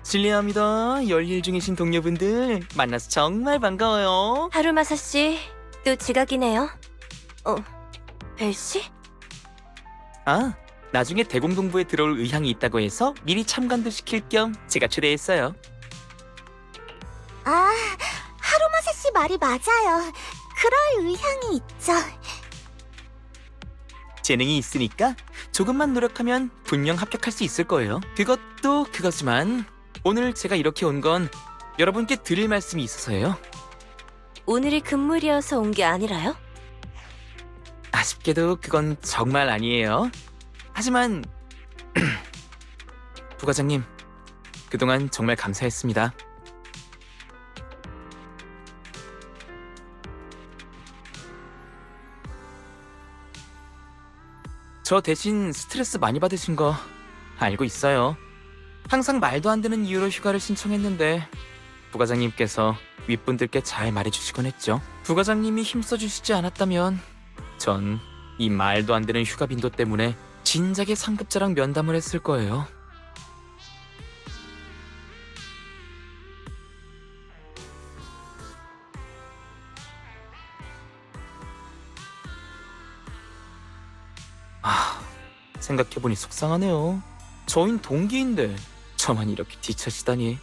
실례합니다. 열일 중이신 동료분들 만나서 정말 반가워요. 하루마사 씨, 또 지각이네요. 벨 씨? 아, 나중에 대공동부에 들어올 의향이 있다고 해서 미리 참관도 시킬 겸 제가 초대했어요. 아, 하루마사 씨 말이 맞아요. 그럴 의향이 있죠. 재능이 있으니까 조금만 노력하면 분명 합격할 수 있을 거예요. 그것도 그거지만 오늘 제가 이렇게 온 건 여러분께 드릴 말씀이 있어서예요. 오늘이 금물이어서 온 게 아니라요? 아쉽게도 그건 정말 아니에요. 하지만 부과장님, 그동안 정말 감사했습니다. 저 대신 스트레스 많이 받으신 거 알고 있어요. 항상 말도 안 되는 이유로 휴가를 신청했는데 부과장님께서 윗분들께 잘 말해주시곤 했죠. 부과장님이 힘써주시지 않았다면 전 이 말도 안 되는 휴가 빈도 때문에 진작에 상급자랑 면담을 했을 거예요. 생각해보니 속상하네요. 저흰 동기인데 저만 이렇게 뒤처지다니.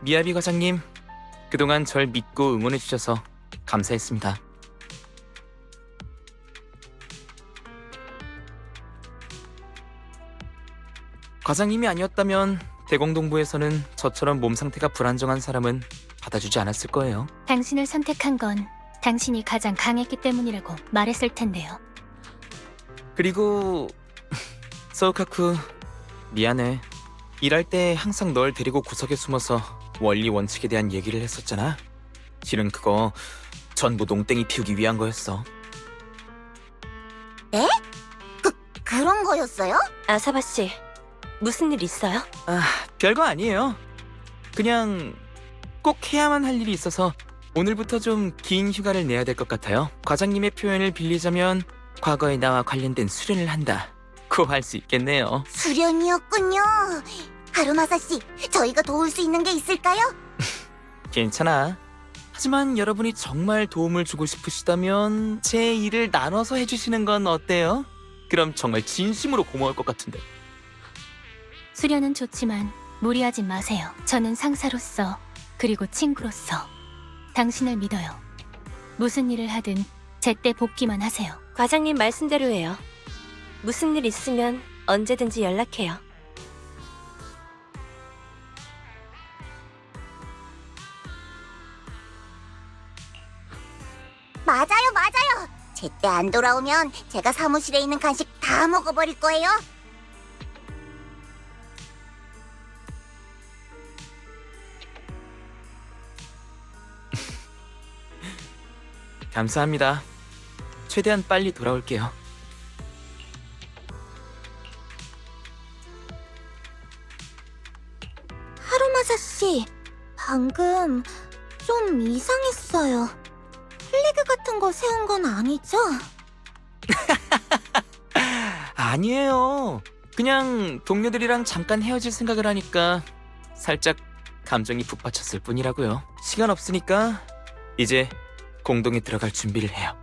미야비 과장님, 그동안 절 믿고 응원해주셔서 감사했습니다. 과장님이 아니었다면 대공동부에서는 저처럼 몸 상태가 불안정한 사람은 받아주지 않았을 거예요. 당신을 선택한 건 당신이 가장 강했기 때문이라고 말했을 텐데요. 그리고 소우카쿠, 미안해. 일할 때 항상 널 데리고 구석에 숨어서 원리 원칙에 대한 얘기를 했었잖아. 실은 그거 전부 농땡이 피우기 위한 거였어. 그런 거였어요? 아사바 씨, 무슨 일 있어요? 별거 아니에요. 그냥 꼭 해야만 할 일이 있어서 오늘부터 좀 긴 휴가를 내야 될 것 같아요. 과장님의 표현을 빌리자면 과거에 나와 관련된 수련을 한다고 할 수 있겠네요. 수련이었군요. 하루마사 씨, 저희가 도울 수 있는 게 있을까요? 괜찮아. 하지만 여러분이 정말 도움을 주고 싶으시다면 제 일을 나눠서 해주시는 건 어때요? 그럼 정말 진심으로 고마울 것 같은데. 수련은 좋지만 무리하지 마세요. 저는 상사로서 그리고 친구로서 당신을 믿어요. 무슨 일을 하든 제때 복귀만 하세요. 과장님 말씀대로 해요. 무슨 일 있으면 언제든지 연락해요. 맞아요. 제때 안 돌아오면 제가 사무실에 있는 간식 다 먹어버릴 거예요. 감사합니다. 최대한 빨리 돌아올게요. 하루마사 씨, 방금 좀 이상했어요. 플래그 같은 거 세운 건 아니죠? 아니에요. 그냥 동료들이랑 잠깐 헤어질 생각을 하니까 살짝 감정이 북받쳤을 뿐이라고요. 시간 없으니까 이제 공동에 들어갈 준비를 해요.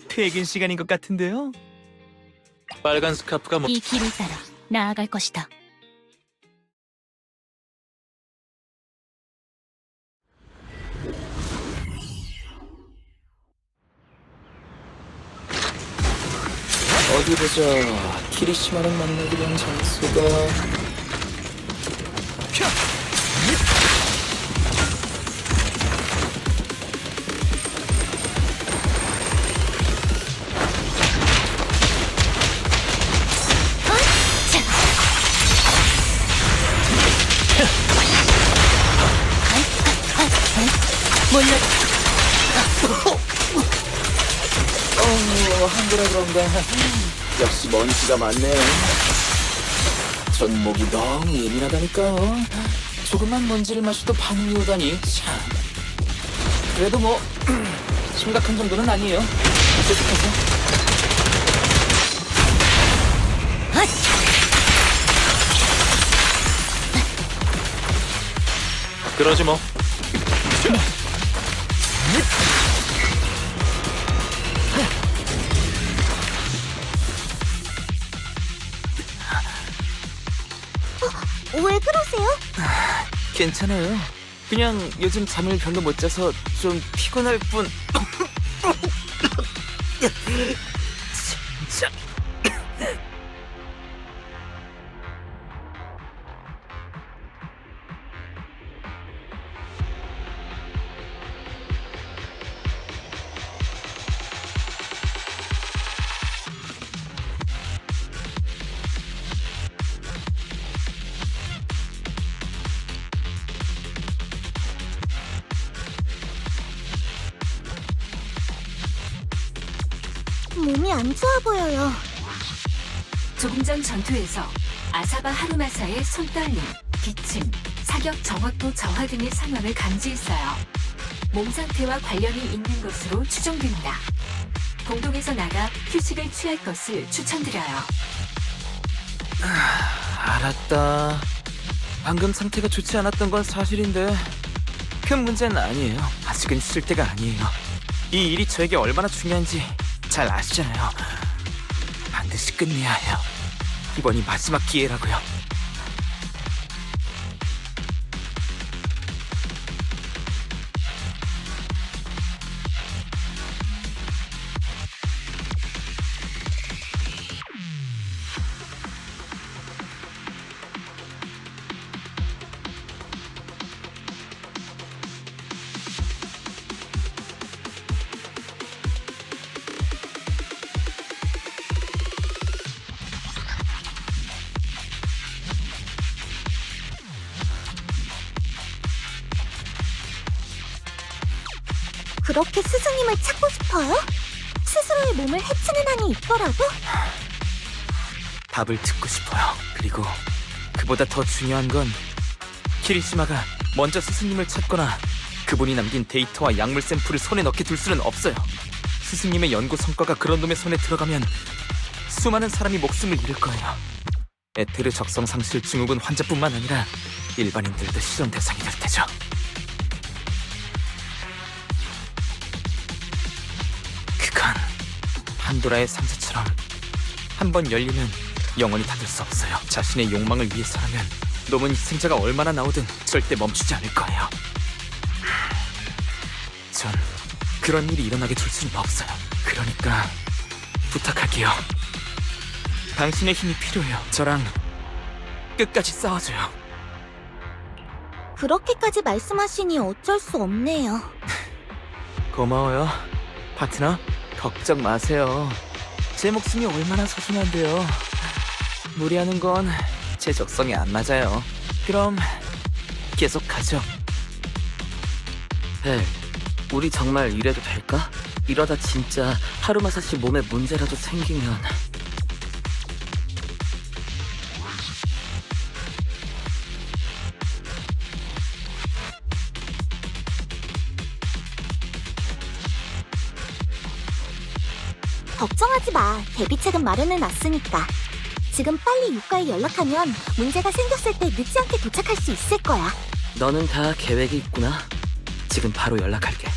퇴근 시간인 것 같은데요. 빨간 스카프가 이 길을 따라 나아갈 것이다. 어디 보자. 키리시마를 만나기 위한 장소가 몰려 한글에 그런가. 역시 먼지가 많네요. 전 목이 너무 예민하다니까요. 조금만 먼지를 마셔도 반응이 오다니 참. 그래도 뭐 심각한 정도는 아니에요. 계속하세요. 그러지 뭐. 왜 그러세요? 괜찮아요. 그냥 요즘 잠을 별로 못 자서 좀 피곤할 뿐. 진짜. 몸이 안 좋아 보여요. 조금 전 전투에서 아사바 하루마사의 손떨림, 기침, 사격 정확도 저하 등의 상황을 감지했어요. 몸 상태와 관련이 있는 것으로 추정됩니다. 공동에서 나가 휴식을 취할 것을 추천드려요. 알았다. 방금 상태가 좋지 않았던 건 사실인데 큰 문제는 아니에요. 아직은 쉴 때가 아니에요. 이 일이 저에게 얼마나 중요한지 잘 아시잖아요. 반드시 끝내야 해요. 이번이 마지막 기회라고요. 그렇게 스승님을 찾고 싶어요? 스스로의 몸을 해치는 한이 있더라도? 답을 듣고 싶어요. 그리고 그보다 더 중요한 건 키리시마가 먼저 스승님을 찾거나 그분이 남긴 데이터와 약물 샘플을 손에 넣게 둘 수는 없어요. 스승님의 연구 성과가 그런 놈의 손에 들어가면 수많은 사람이 목숨을 잃을 거예요. 에테르 적성 상실 증후군 환자뿐만 아니라 일반인들도 실험 대상이 될 테죠. 그건 판도라의 상자처럼 한 번 열리면 영원히 닫을 수 없어요. 자신의 욕망을 위해서라면 놈은 희생자가 얼마나 나오든 절대 멈추지 않을 거예요. 전 그런 일이 일어나게 둘 수는 없어요. 그러니까 부탁할게요. 당신의 힘이 필요해요. 저랑 끝까지 싸워줘요. 그렇게까지 말씀하시니 어쩔 수 없네요. 고마워요, 파트너. 걱정 마세요. 제 목숨이 얼마나 소중한데요. 무리하는 건 제 적성에 안 맞아요. 그럼 계속 가죠. 벨, 우리 정말 이래도 될까? 이러다 진짜 하루마사 씨 몸에 문제라도 생기면... 걱정하지 마. 대비책은 마련해놨으니까. 지금 빨리 유가에 연락하면 문제가 생겼을 때 늦지 않게 도착할 수 있을 거야. 너는 다 계획이 있구나. 지금 바로 연락할게.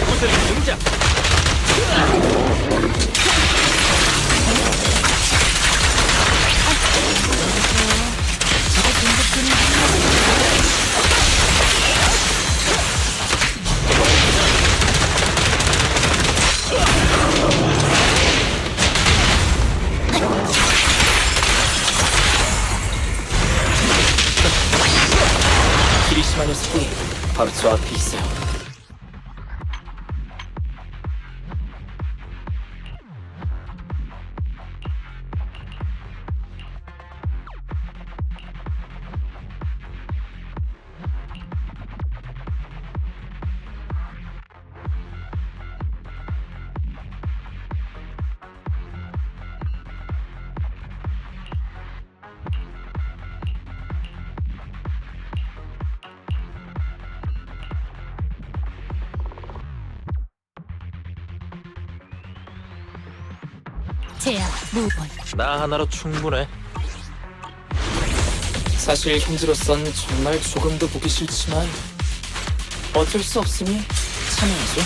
무슨 등장! 키리시마 녀석이 바로 저 앞에 있어요. 제야, 무본. 나 하나로 충분해. 사실 형제로선 정말 조금도 보기 싫지만 어쩔 수 없으니 참여하죠.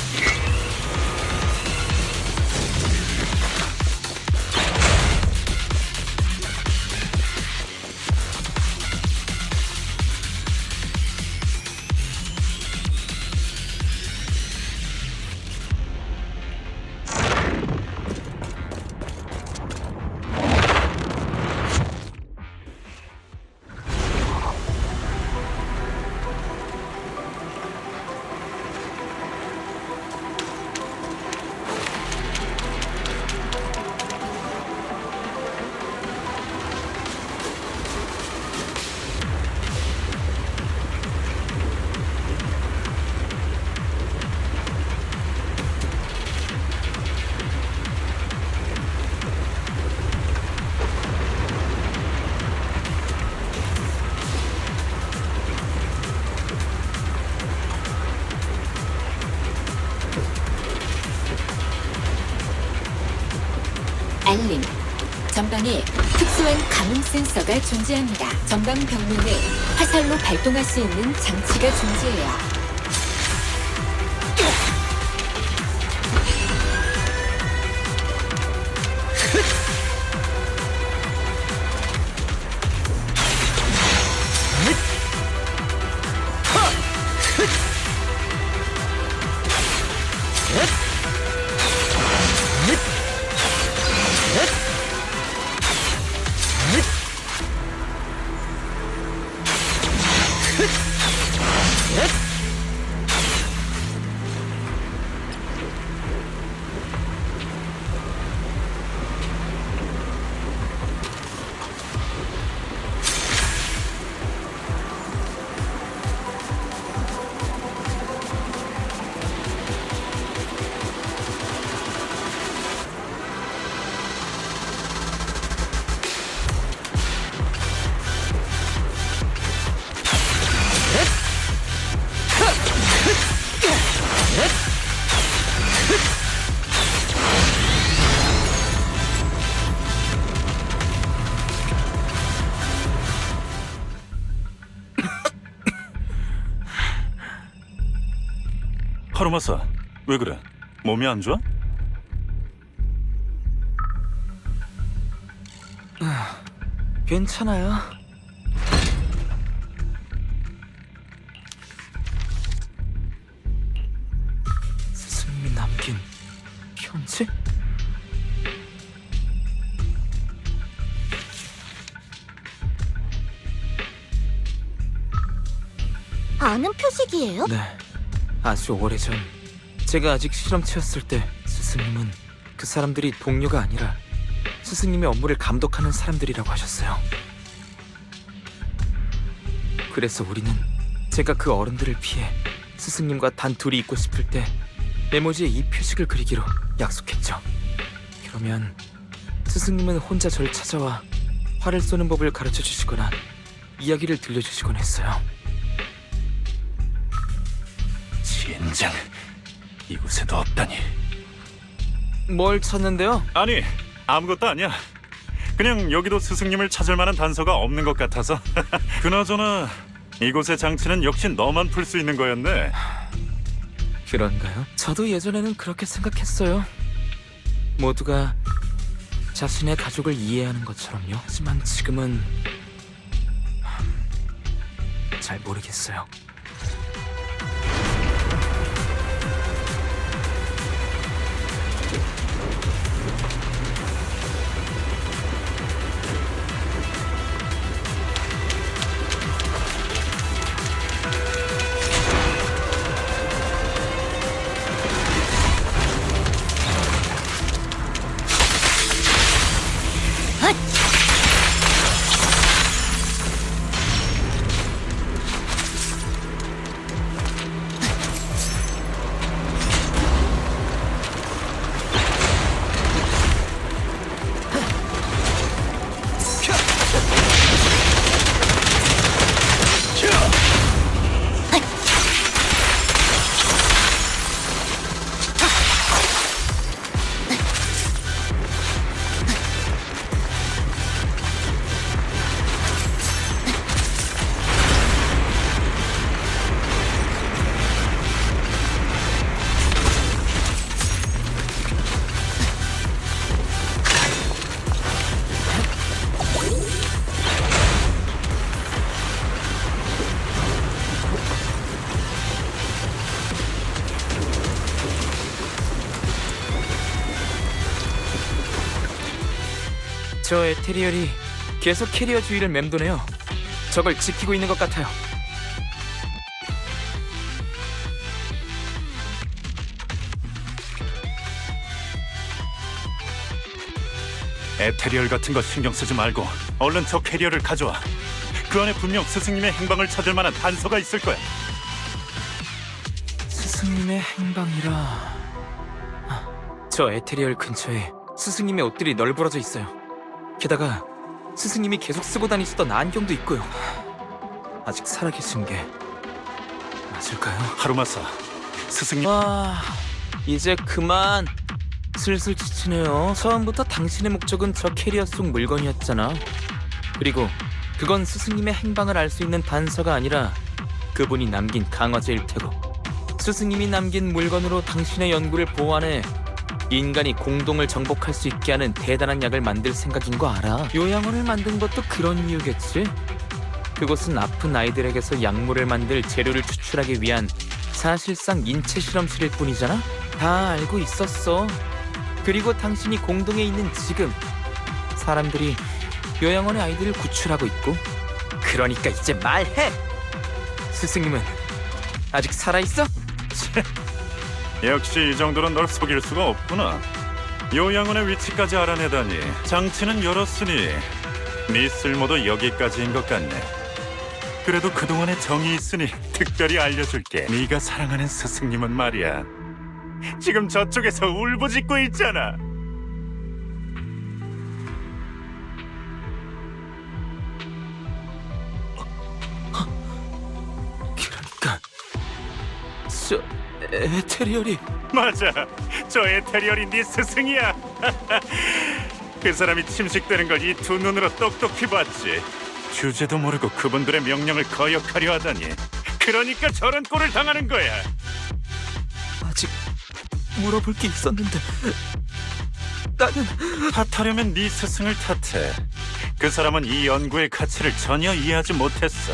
알림. 전방에 특수한 감응 센서가 존재합니다. 전방 병문에 화살로 발동할 수 있는 장치가 존재해요. 하루마사, 왜 그래? 몸이 안 좋아? 괜찮아요. 스승님이 남긴 편지? 아는 표식이에요? 네. 아주 오래전 제가 아직 실험체였을 때 스승님은 그 사람들이 동료가 아니라 스승님의 업무를 감독하는 사람들이라고 하셨어요. 그래서 우리는 제가 그 어른들을 피해 스승님과 단둘이 있고 싶을 때 메모지에 이 표식을 그리기로 약속했죠. 그러면 스승님은 혼자 절 찾아와 활을 쏘는 법을 가르쳐 주시거나 이야기를 들려주시곤 했어요. 젠장, 이곳에도 없다니. 뭘 찾는데요? 아니, 아무것도 아니야. 그냥 여기도 스승님을 찾을 만한 단서가 없는 것 같아서. 그나저나 이곳의 장치는 역시 너만 풀 수 있는 거였네. 그런가요? 저도 예전에는 그렇게 생각했어요. 모두가 자신의 가족을 이해하는 것처럼요. 하지만 지금은 잘 모르겠어요. 저 에테리얼이 계속 캐리어 주위를 맴도네요. 저걸 지키고 있는 것 같아요. 에테리얼 같은 거 신경 쓰지 말고 얼른 저 캐리어를 가져와. 그 안에 분명 스승님의 행방을 찾을 만한 단서가 있을 거야. 스승님의 행방이라... 저 에테리얼 근처에 스승님의 옷들이 널브러져 있어요. 게다가 스승님이 계속 쓰고 다니시던 안경도 있고요. 아직 살아계신 게 맞을까요? 하루마사, 스승님... 와... 이제 그만... 슬슬 지치네요. 처음부터 당신의 목적은 저 캐리어 속 물건이었잖아. 그리고 그건 스승님의 행방을 알 수 있는 단서가 아니라 그분이 남긴 강화제일 테고, 스승님이 남긴 물건으로 당신의 연구를 보완해 인간이 공동을 정복할 수 있게 하는 대단한 약을 만들 생각인 거 알아. 요양원을 만든 것도 그런 이유겠지? 그곳은 아픈 아이들에게서 약물을 만들 재료를 추출하기 위한 사실상 인체 실험실일 뿐이잖아? 다 알고 있었어. 그리고 당신이 공동에 있는 지금 사람들이 요양원의 아이들을 구출하고 있고, 그러니까 이제 말해! 스승님은 아직 살아있어? 역시 이 정도는 널 속일 수가 없구나. 요양원의 위치까지 알아내다니. 장치는 열었으니 네 쓸모도 여기까지인 것 같네. 그래도 그동안의 정이 있으니 특별히 알려줄게. 네가 사랑하는 스승님은 말이야, 지금 저쪽에서 울부짖고 있잖아. 그러니까 저 에테리얼이... 맞아, 저 에테리얼이 네 스승이야. 그 사람이 침식되는 걸 이 두 눈으로 똑똑히 봤지. 주제도 모르고 그분들의 명령을 거역하려 하다니. 그러니까 저런 꼴을 당하는 거야. 물어볼 게 있었는데 나는 탓하려면 네 스승을 탓해. 그 사람은 이 연구의 가치를 전혀 이해하지 못했어.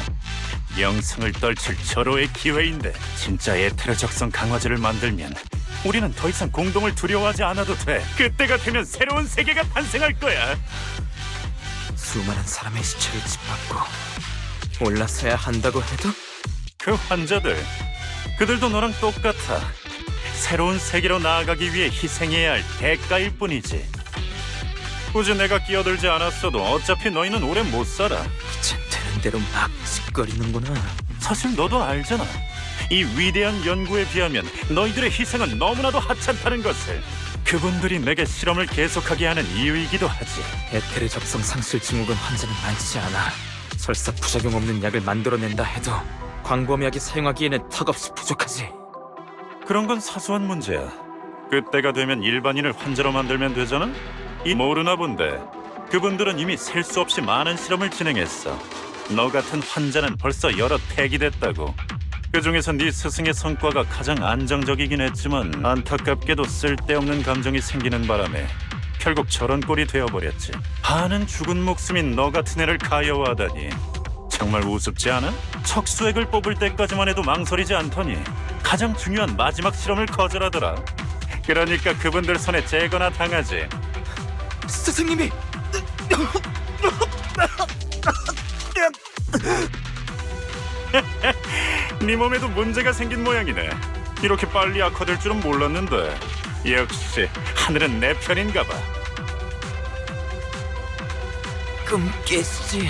영성을 떨칠 절호의 기회인데 진짜 에테르 적성 강화제를 만들면 우리는 더 이상 공동을 두려워하지 않아도 돼. 그때가 되면 새로운 세계가 탄생할 거야. 수많은 사람의 시체를 짓밟고 올라서야 한다고 해도 그 환자들, 그들도 너랑 똑같아. 새로운 세계로 나아가기 위해 희생해야 할 대가일 뿐이지. 굳이 내가 끼어들지 않았어도 어차피 너희는 오래 못 살아. 이젠 되는 대로 막 짓거리는구나. 사실 너도 알잖아. 이 위대한 연구에 비하면 너희들의 희생은 너무나도 하찮다는 것을. 그분들이 내게 실험을 계속하게 하는 이유이기도 하지. 에테르 적성 상실 증후군 환자는 많지 않아. 설사 부작용 없는 약을 만들어낸다 해도 광범위하게 사용하기에는 턱없이 부족하지. 그런 건 사소한 문제야. 그때가 되면 일반인을 환자로 만들면 되잖아? 모르나 본데 그분들은 이미 셀 수 없이 많은 실험을 진행했어. 너 같은 환자는 벌써 여러 폐기됐다고. 그중에서 네 스승의 성과가 가장 안정적이긴 했지만 안타깝게도 쓸데없는 감정이 생기는 바람에 결국 저런 꼴이 되어버렸지. 반은 죽은 목숨인 너 같은 애를 가여워하다니 정말 우습지 않아? 척수액을 뽑을 때까지만 해도 망설이지 않더니 가장 중요한 마지막 실험을 거절하더라. 그러니까 그분들 손에 재거나 당하지. 스승님이 네 몸에도 문제가 생긴 모양이네. 이렇게 빨리 악화될 줄은 몰랐는데 역시 하늘은 내 편인가 봐. 꿈 깨시지.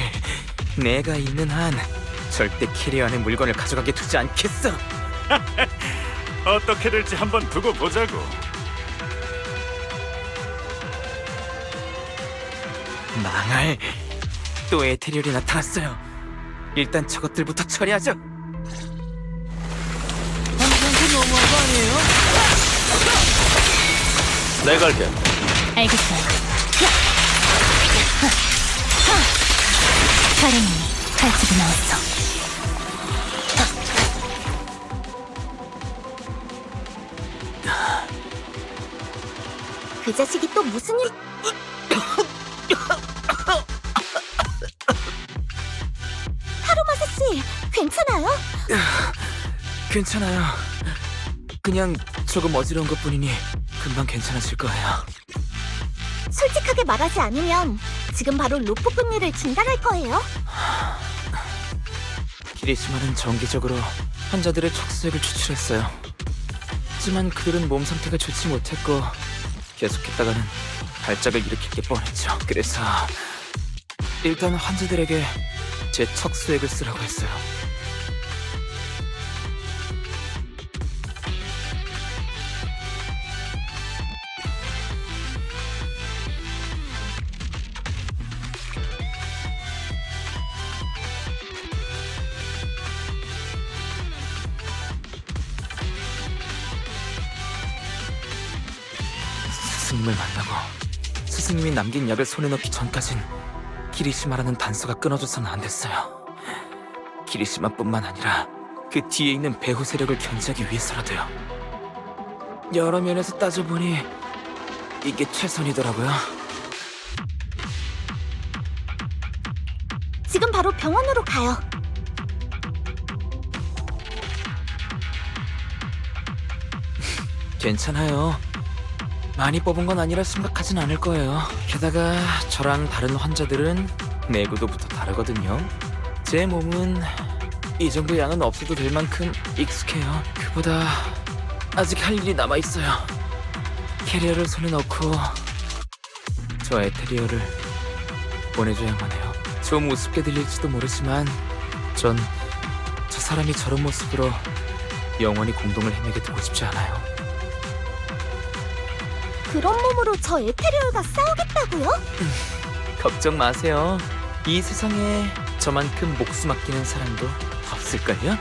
내가 있는 한 절대 캐리어 안에 물건을 가져가게 두지 않겠어. 어떻게 될지 한번 두고 보자고. 망할. 또 에테리얼이 나타났어요. 일단 저것들부터 처리하죠. 너무한 거 아니에요? 내가 할게. 알겠어요. 카렌이 칼집이 나왔어. 그 자식이 또 무슨 일? 하루마사 씨, 괜찮아요? 괜찮아요. 그냥 조금 어지러운 것뿐이니 금방 괜찮아질 거예요. 솔직하게 말하지 않으면 지금 바로 로프 분리를 중단할 거예요. 기리시마는 정기적으로 환자들의 척수액을 추출했어요. 하지만 그들은 몸 상태가 좋지 못했고 계속했다가는 발작을 일으킬 게 뻔했죠. 그래서 일단 환자들에게 제 척수액을 쓰라고 했어요. 스승님을 만나고 스승님이 남긴 약을 손에 넣기 전까진 기리시마라는 단서가 끊어져서는 안 됐어요. 기리시마뿐만 아니라 그 뒤에 있는 배후 세력을 견제하기 위해서라도요. 여러 면에서 따져보니 이게 최선이더라고요. 지금 바로 병원으로 가요. 괜찮아요. 많이 뽑은 건 아니라 심각하진 않을 거예요. 게다가 저랑 다른 환자들은 내구도부터 다르거든요. 제 몸은 이 정도 양은 없어도 될 만큼 익숙해요. 그보다 아직 할 일이 남아있어요. 캐리어를 손에 넣고 저 에테리어를 보내줘야만 해요. 좀 우습게 들릴지도 모르지만 전 저 사람이 저런 모습으로 영원히 공동을 헤매게 두고 싶지 않아요. 그런 몸으로 저 에테리얼과 싸우겠다고요? 걱정 마세요. 이 세상에 저만큼 목숨 아끼는 사람도 없을걸요?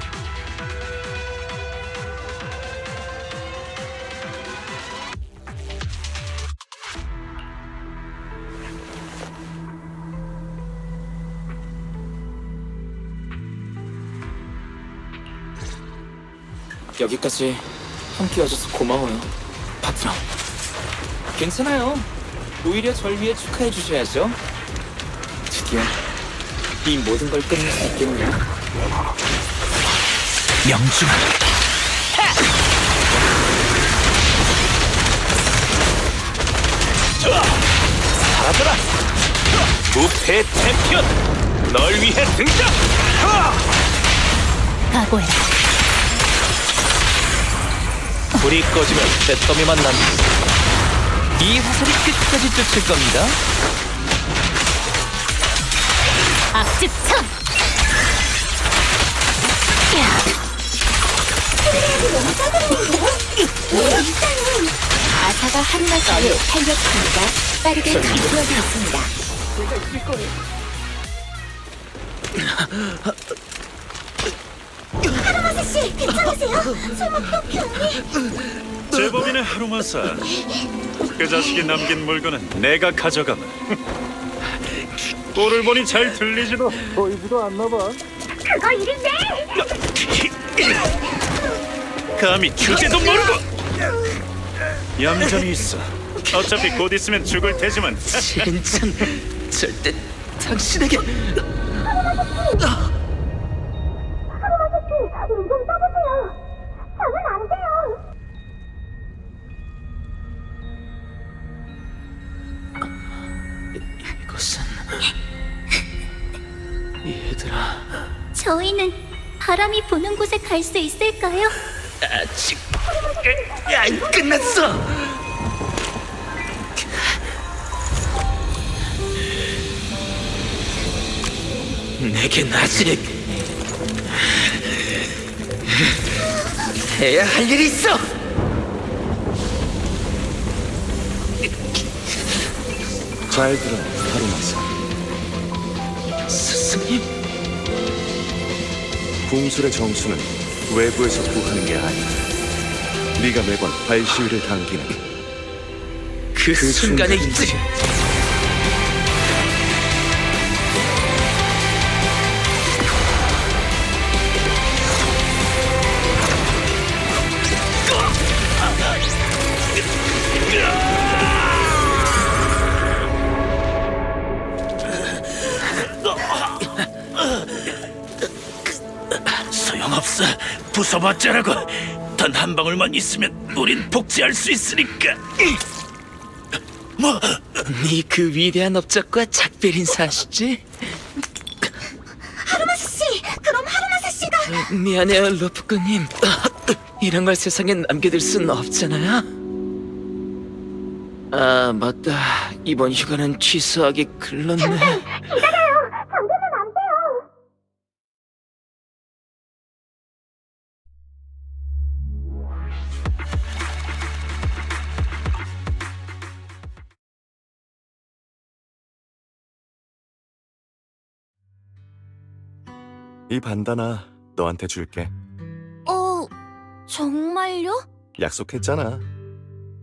여기까지 함께 와줘서 고마워요. 파트너. 괜찮아요. 오히려 절 위해 축하해 주셔야죠. 드디어 이 모든 걸 끝낼 수 있겠네요. 명중아. 사라져라! 부패 챔피언! 널 위해 등장! 각오해라. 불이 꺼지면 잿더미만 남습니다. 이 화살이 끝까지 쫓을 겁니다. 악즙참. 아사가 하루마사의 탄력합니다. 빠르게 전투하고 있습니다. 하루마사 씨, 괜찮으세요? 설마 또 변이? 제법이네 하루마사. 그 자식이 남긴 물건은 내가 가져가마. 꼴을 보니 잘 들리지도 보이지도 않나 봐. 그거 일인데! 감히 주제도 모르고 얌전히 있어. 어차피 곧 있으면 죽을 테지만. 젠장, 절대 당신에게. 눈좀 떠보세요. 저는 안 돼요. 이것은 얘들아. 저희는 바람이 부는 곳에 갈 수 있을까요? 아직 안 끝났어. 내겐 아직 해야 할 일이 있어. 잘 들어, 하루마사. 스승님, 궁술의 정수는 외부에서 구하는 게 아니야. 네가 매번 발시위를 당기는 그 순간에 있지. 소용없어. 부숴봤자라고. 단 한 방울만 있으면 우린 복제할 수 있으니까. 뭐? 네 그 위대한 업적과 작별 인사하시지? 하루마사 씨, 그럼 하루마사 씨가 미안해요, 로프코님. 이런 걸 세상에 남겨둘 순 없잖아요. 아, 맞다. 이번 휴가는 취소하기 글렀네. 기다려요. 잠들면 안 돼요. 이 반다나 너한테 줄게. 정말요? 약속했잖아.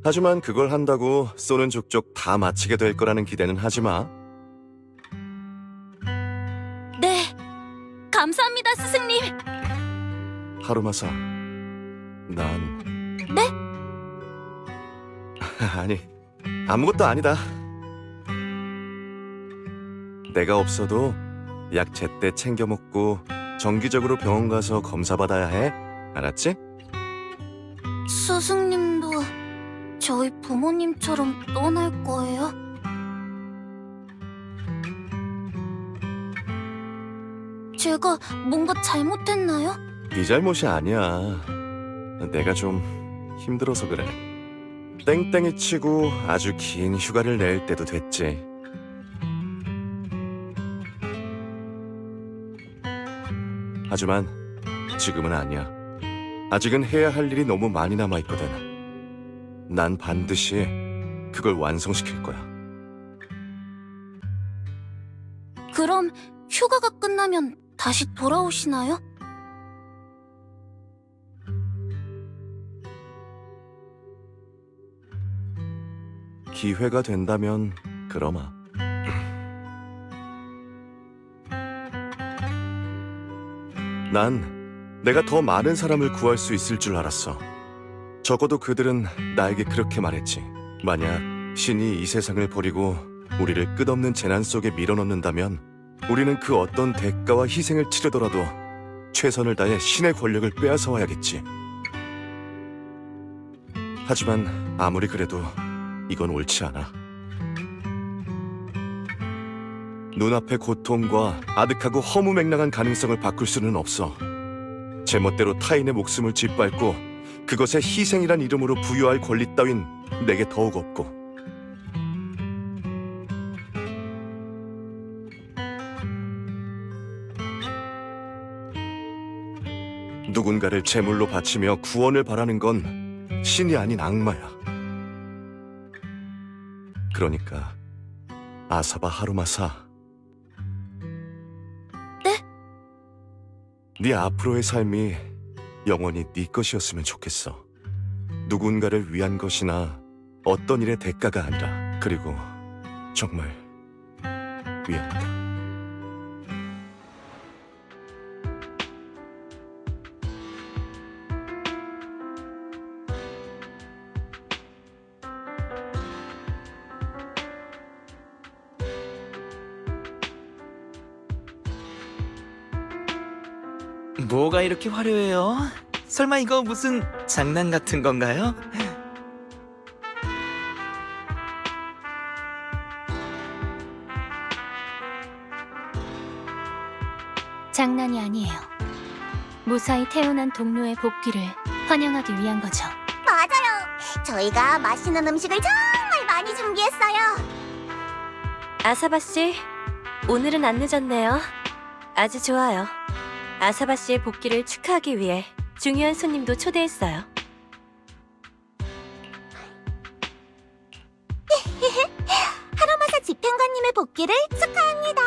하지만 그걸 한다고 쏘는 족족 다 마치게 될 거라는 기대는 하지 마. 네. 감사합니다, 스승님. 하루마사, 난... 네? 아니, 아무것도 아니다. 내가 없어도 약 제때 챙겨 먹고 정기적으로 병원 가서 검사 받아야 해. 알았지? 스승님도 저희 부모님처럼 떠날 거예요? 제가 뭔가 잘못했나요? 네 잘못이 아니야. 내가 좀 힘들어서 그래. 땡땡이 치고 아주 긴 휴가를 낼 때도 됐지. 하지만 지금은 아니야. 아직은 해야 할 일이 너무 많이 남아있거든. 난 반드시 그걸 완성시킬 거야. 그럼 휴가가 끝나면 다시 돌아오시나요? 기회가 된다면 그러마. 난 내가 더 많은 사람을 구할 수 있을 줄 알았어. 적어도 그들은 나에게 그렇게 말했지. 만약 신이 이 세상을 버리고 우리를 끝없는 재난 속에 밀어넣는다면 우리는 그 어떤 대가와 희생을 치르더라도 최선을 다해 신의 권력을 빼앗아 와야겠지. 하지만 아무리 그래도 이건 옳지 않아. 눈앞의 고통과 아득하고 허무맹랑한 가능성을 바꿀 수는 없어. 제멋대로 타인의 목숨을 짓밟고 그것에 희생이란 이름으로 부여할 권리 따윈 내게 더욱 없고. 누군가를 제물로 바치며 구원을 바라는 건 신이 아닌 악마야. 그러니까 아사바 하루마사, 네 앞으로의 삶이 영원히 네 것이었으면 좋겠어. 누군가를 위한 것이나 어떤 일의 대가가 아니라. 그리고 정말 미안하다. 뭐가 이렇게 화려해요? 설마 이거 무슨 장난 같은 건가요? 장난이 아니에요. 무사히 태어난 동료의 복귀를 환영하기 위한 거죠. 맞아요. 저희가 맛있는 음식을 정말 많이 준비했어요. 아사바 씨, 오늘은 안 늦었네요. 아주 좋아요. 아사바 씨의 복귀를 축하하기 위해 중요한 손님도 초대했어요. 하루마사 집행관님의 복귀를 축하합니다.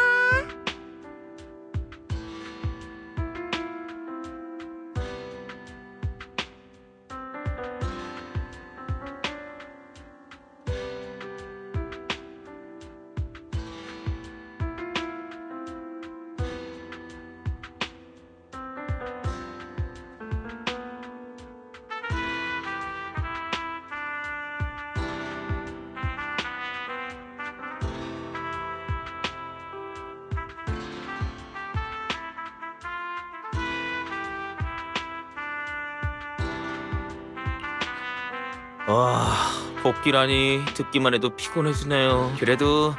와, 복귀라니 듣기만 해도 피곤해지네요. 그래도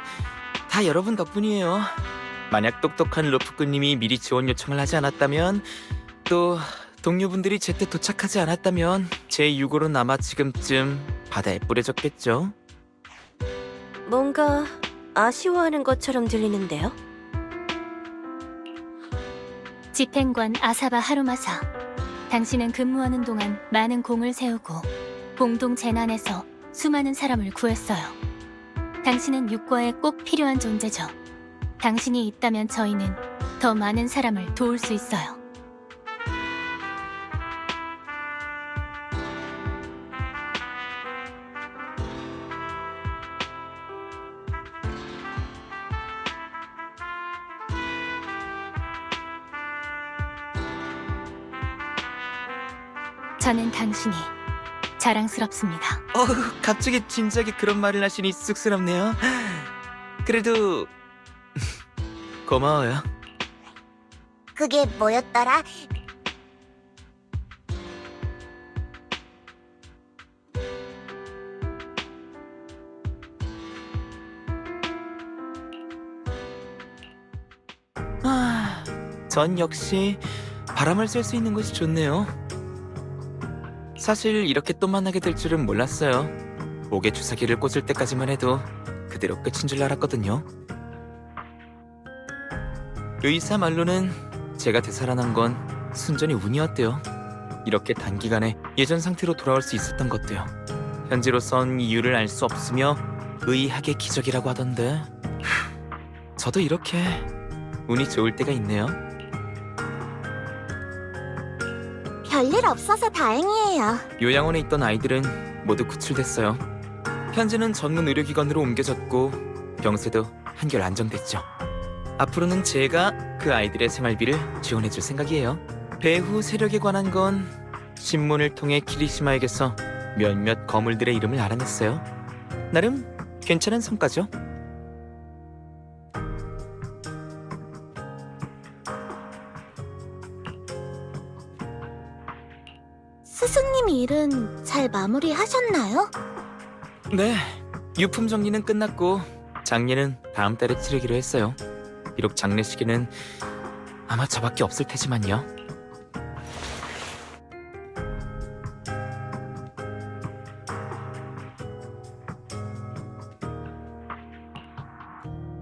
다 여러분 덕분이에요. 만약 똑똑한 루프꾼님이 미리 지원 요청을 하지 않았다면, 또 동료분들이 제때 도착하지 않았다면 제 유골은 아마 지금쯤 바다에 뿌려졌겠죠. 뭔가 아쉬워하는 것처럼 들리는데요. 집행관 아사바 하루마사, 당신은 근무하는 동안 많은 공을 세우고 공동 재난에서 수많은 사람을 구했어요. 당신은 육과에 꼭 필요한 존재죠. 당신이 있다면 저희는 더 많은 사람을 도울 수 있어요. 저는 당신이 자랑스럽습니다. 갑자기 진작에 그런 말을 하시니 쑥스럽네요. 그래도 고마워요. 그게 뭐였더라? 전 역시 바람을 쐴 수 있는 곳이 좋네요. 사실 이렇게 또 만나게 될 줄은 몰랐어요. 목에 주사기를 꽂을 때까지만 해도 그대로 끝인 줄 알았거든요. 의사 말로는 제가 되살아난 건 순전히 운이었대요. 이렇게 단기간에 예전 상태로 돌아올 수 있었던 것도요. 현재로선 이유를 알 수 없으며 의학의 기적이라고 하던데, 저도 이렇게 운이 좋을 때가 있네요. 별일 없어서 다행이에요. 요양원에 있던 아이들은 모두 구출됐어요. 현재는 전문 의료기관으로 옮겨졌고 병세도 한결 안정됐죠. 앞으로는 제가 그 아이들의 생활비를 지원해줄 생각이에요. 배후 세력에 관한 건 신문을 통해 키리시마에게서 몇몇 거물들의 이름을 알아냈어요. 나름 괜찮은 성과죠. 스승님 일은 잘 마무리하셨나요? 네, 유품 정리는 끝났고 장례는 다음 달에 치르기로 했어요. 비록 장례식에는 아마 저밖에 없을 테지만요.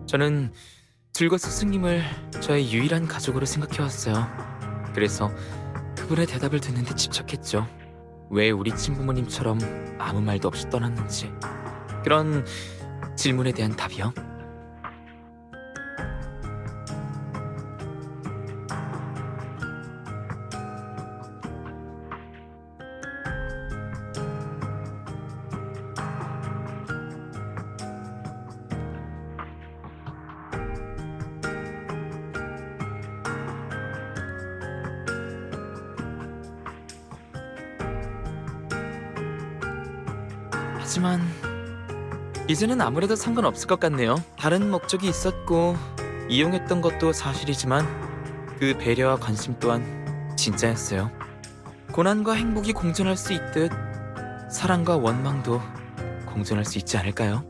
저는 줄곧 스승님을 저의 유일한 가족으로 생각해왔어요. 그래서 그분의 대답을 듣는데 집착했죠. 왜 우리 친부모님처럼 아무 말도 없이 떠났는지. 그런 질문에 대한 답이요. 하지만 이제는 아무래도 상관없을 것 같네요. 다른 목적이 있었고 이용했던 것도 사실이지만 그 배려와 관심 또한 진짜였어요. 고난과 행복이 공존할 수 있듯 사랑과 원망도 공존할 수 있지 않을까요?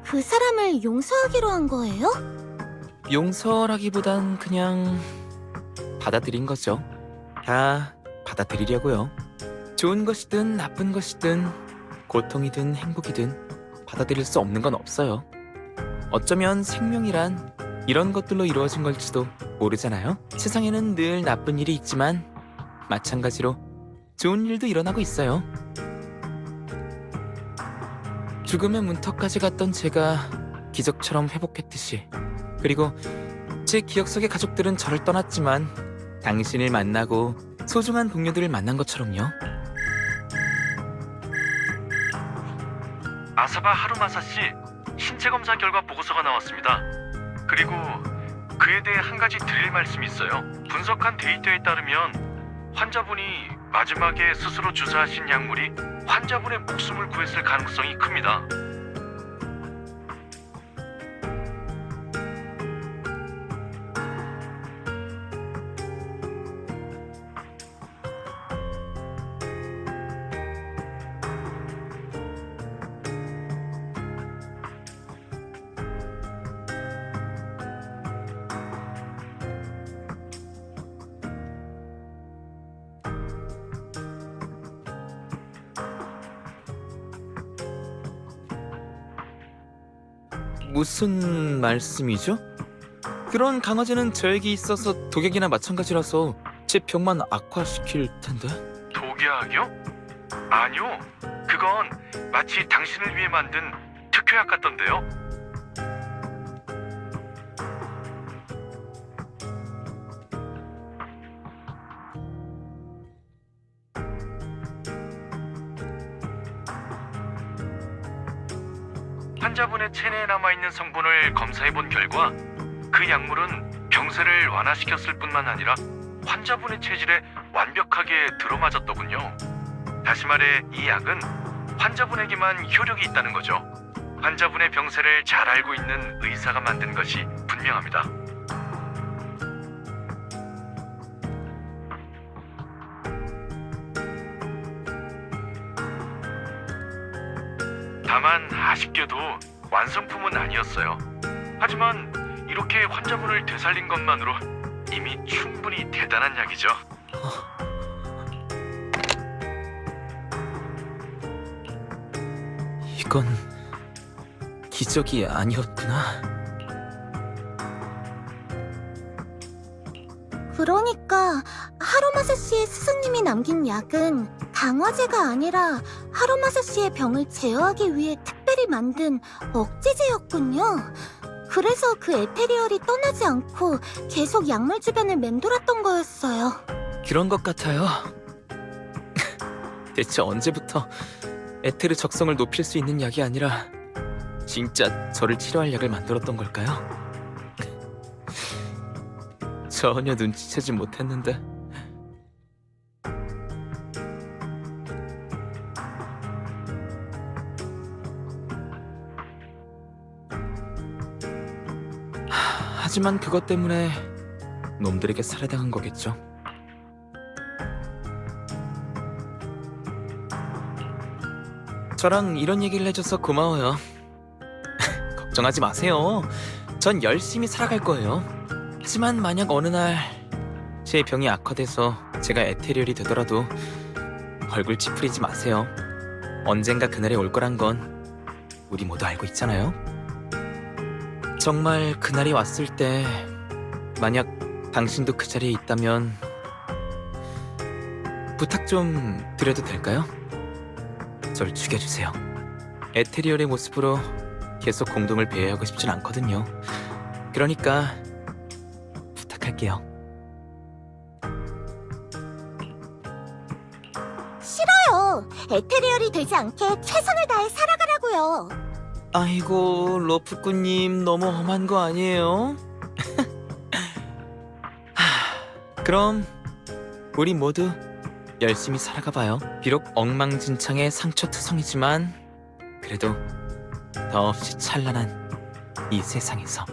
그 사람을 용서하기로 한 거예요? 용서라기보단 그냥 받아들인 거죠. 다 받아들이려고요. 좋은 것이든 나쁜 것이든 고통이든 행복이든 받아들일 수 없는 건 없어요. 어쩌면 생명이란 이런 것들로 이루어진 걸지도 모르잖아요. 세상에는 늘 나쁜 일이 있지만 마찬가지로 좋은 일도 일어나고 있어요. 죽음의 문턱까지 갔던 제가 기적처럼 회복했듯이, 그리고 제 기억 속의 가족들은 저를 떠났지만 당신을 만나고 소중한 동료들을 만난 것처럼요. 아사바 하루마사 씨 신체 검사 결과 보고서가 나왔습니다. 그리고 그에 대해 한 가지 드릴 말씀이 있어요. 분석한 데이터에 따르면 환자분이 마지막에 스스로 주사하신 약물이 환자분의 목숨을 구했을 가능성이 큽니다. 무슨 말씀이죠? 그런 강화제는 저에게 있어서 독약이나 마찬가지라서 제 병만 악화시킬 텐데. 독약이요? 아니요. 그건 마치 당신을 위해 만든 특효약 같던데요. 환자분의 체내에 남아있는 성분을 검사해본 결과 그 약물은 병세를 완화시켰을 뿐만 아니라 환자분의 체질에 완벽하게 들어맞았더군요. 다시 말해 이 약은 환자분에게만 효력이 있다는 거죠. 환자분의 병세를 잘 알고 있는 의사가 만든 것이 분명합니다. 다만 아쉽게도 완성품은 아니었어요. 하지만 이렇게 환자분을 되살린 것만으로 이미 충분히 대단한 약이죠. 이건 기적이 아니었구나. 그러니까 하루마사 씨의 스승님이 남긴 약은 강화제가 아니라 하루마사 씨의 병을 제어하기 위해 특별히 만든 억제제였군요. 그래서 그 에테리얼이 떠나지 않고 계속 약물 주변을 맴돌았던 거였어요. 그런 것 같아요. 대체 언제부터 에테르 적성을 높일 수 있는 약이 아니라 진짜 저를 치료할 약을 만들었던 걸까요? 전혀 눈치채지 못했는데. 하지만 그것 때문에 놈들에게 살해당한 거겠죠. 저랑 이런 얘기를 해줘서 고마워요. 걱정하지 마세요. 전 열심히 살아갈 거예요. 하지만 만약 어느 날 제 병이 악화돼서 제가 에테리얼이 되더라도 얼굴 찌푸리지 마세요. 언젠가 그날이 올 거란 건 우리 모두 알고 있잖아요. 정말 그날이 왔을 때 만약 당신도 그 자리에 있다면 부탁 좀 드려도 될까요? 절 죽여주세요. 에테리얼의 모습으로 계속 공동을 배회하고 싶진 않거든요. 그러니까 부탁할게요. 싫어요. 에테리얼이 되지 않게 최선을 다해 살아가라고요. 아이고, 러프꾸님 너무 험한 거 아니에요? 그럼 우리 모두 열심히 살아가 봐요. 비록 엉망진창의 상처투성이지만 그래도 더없이 찬란한 이 세상에서.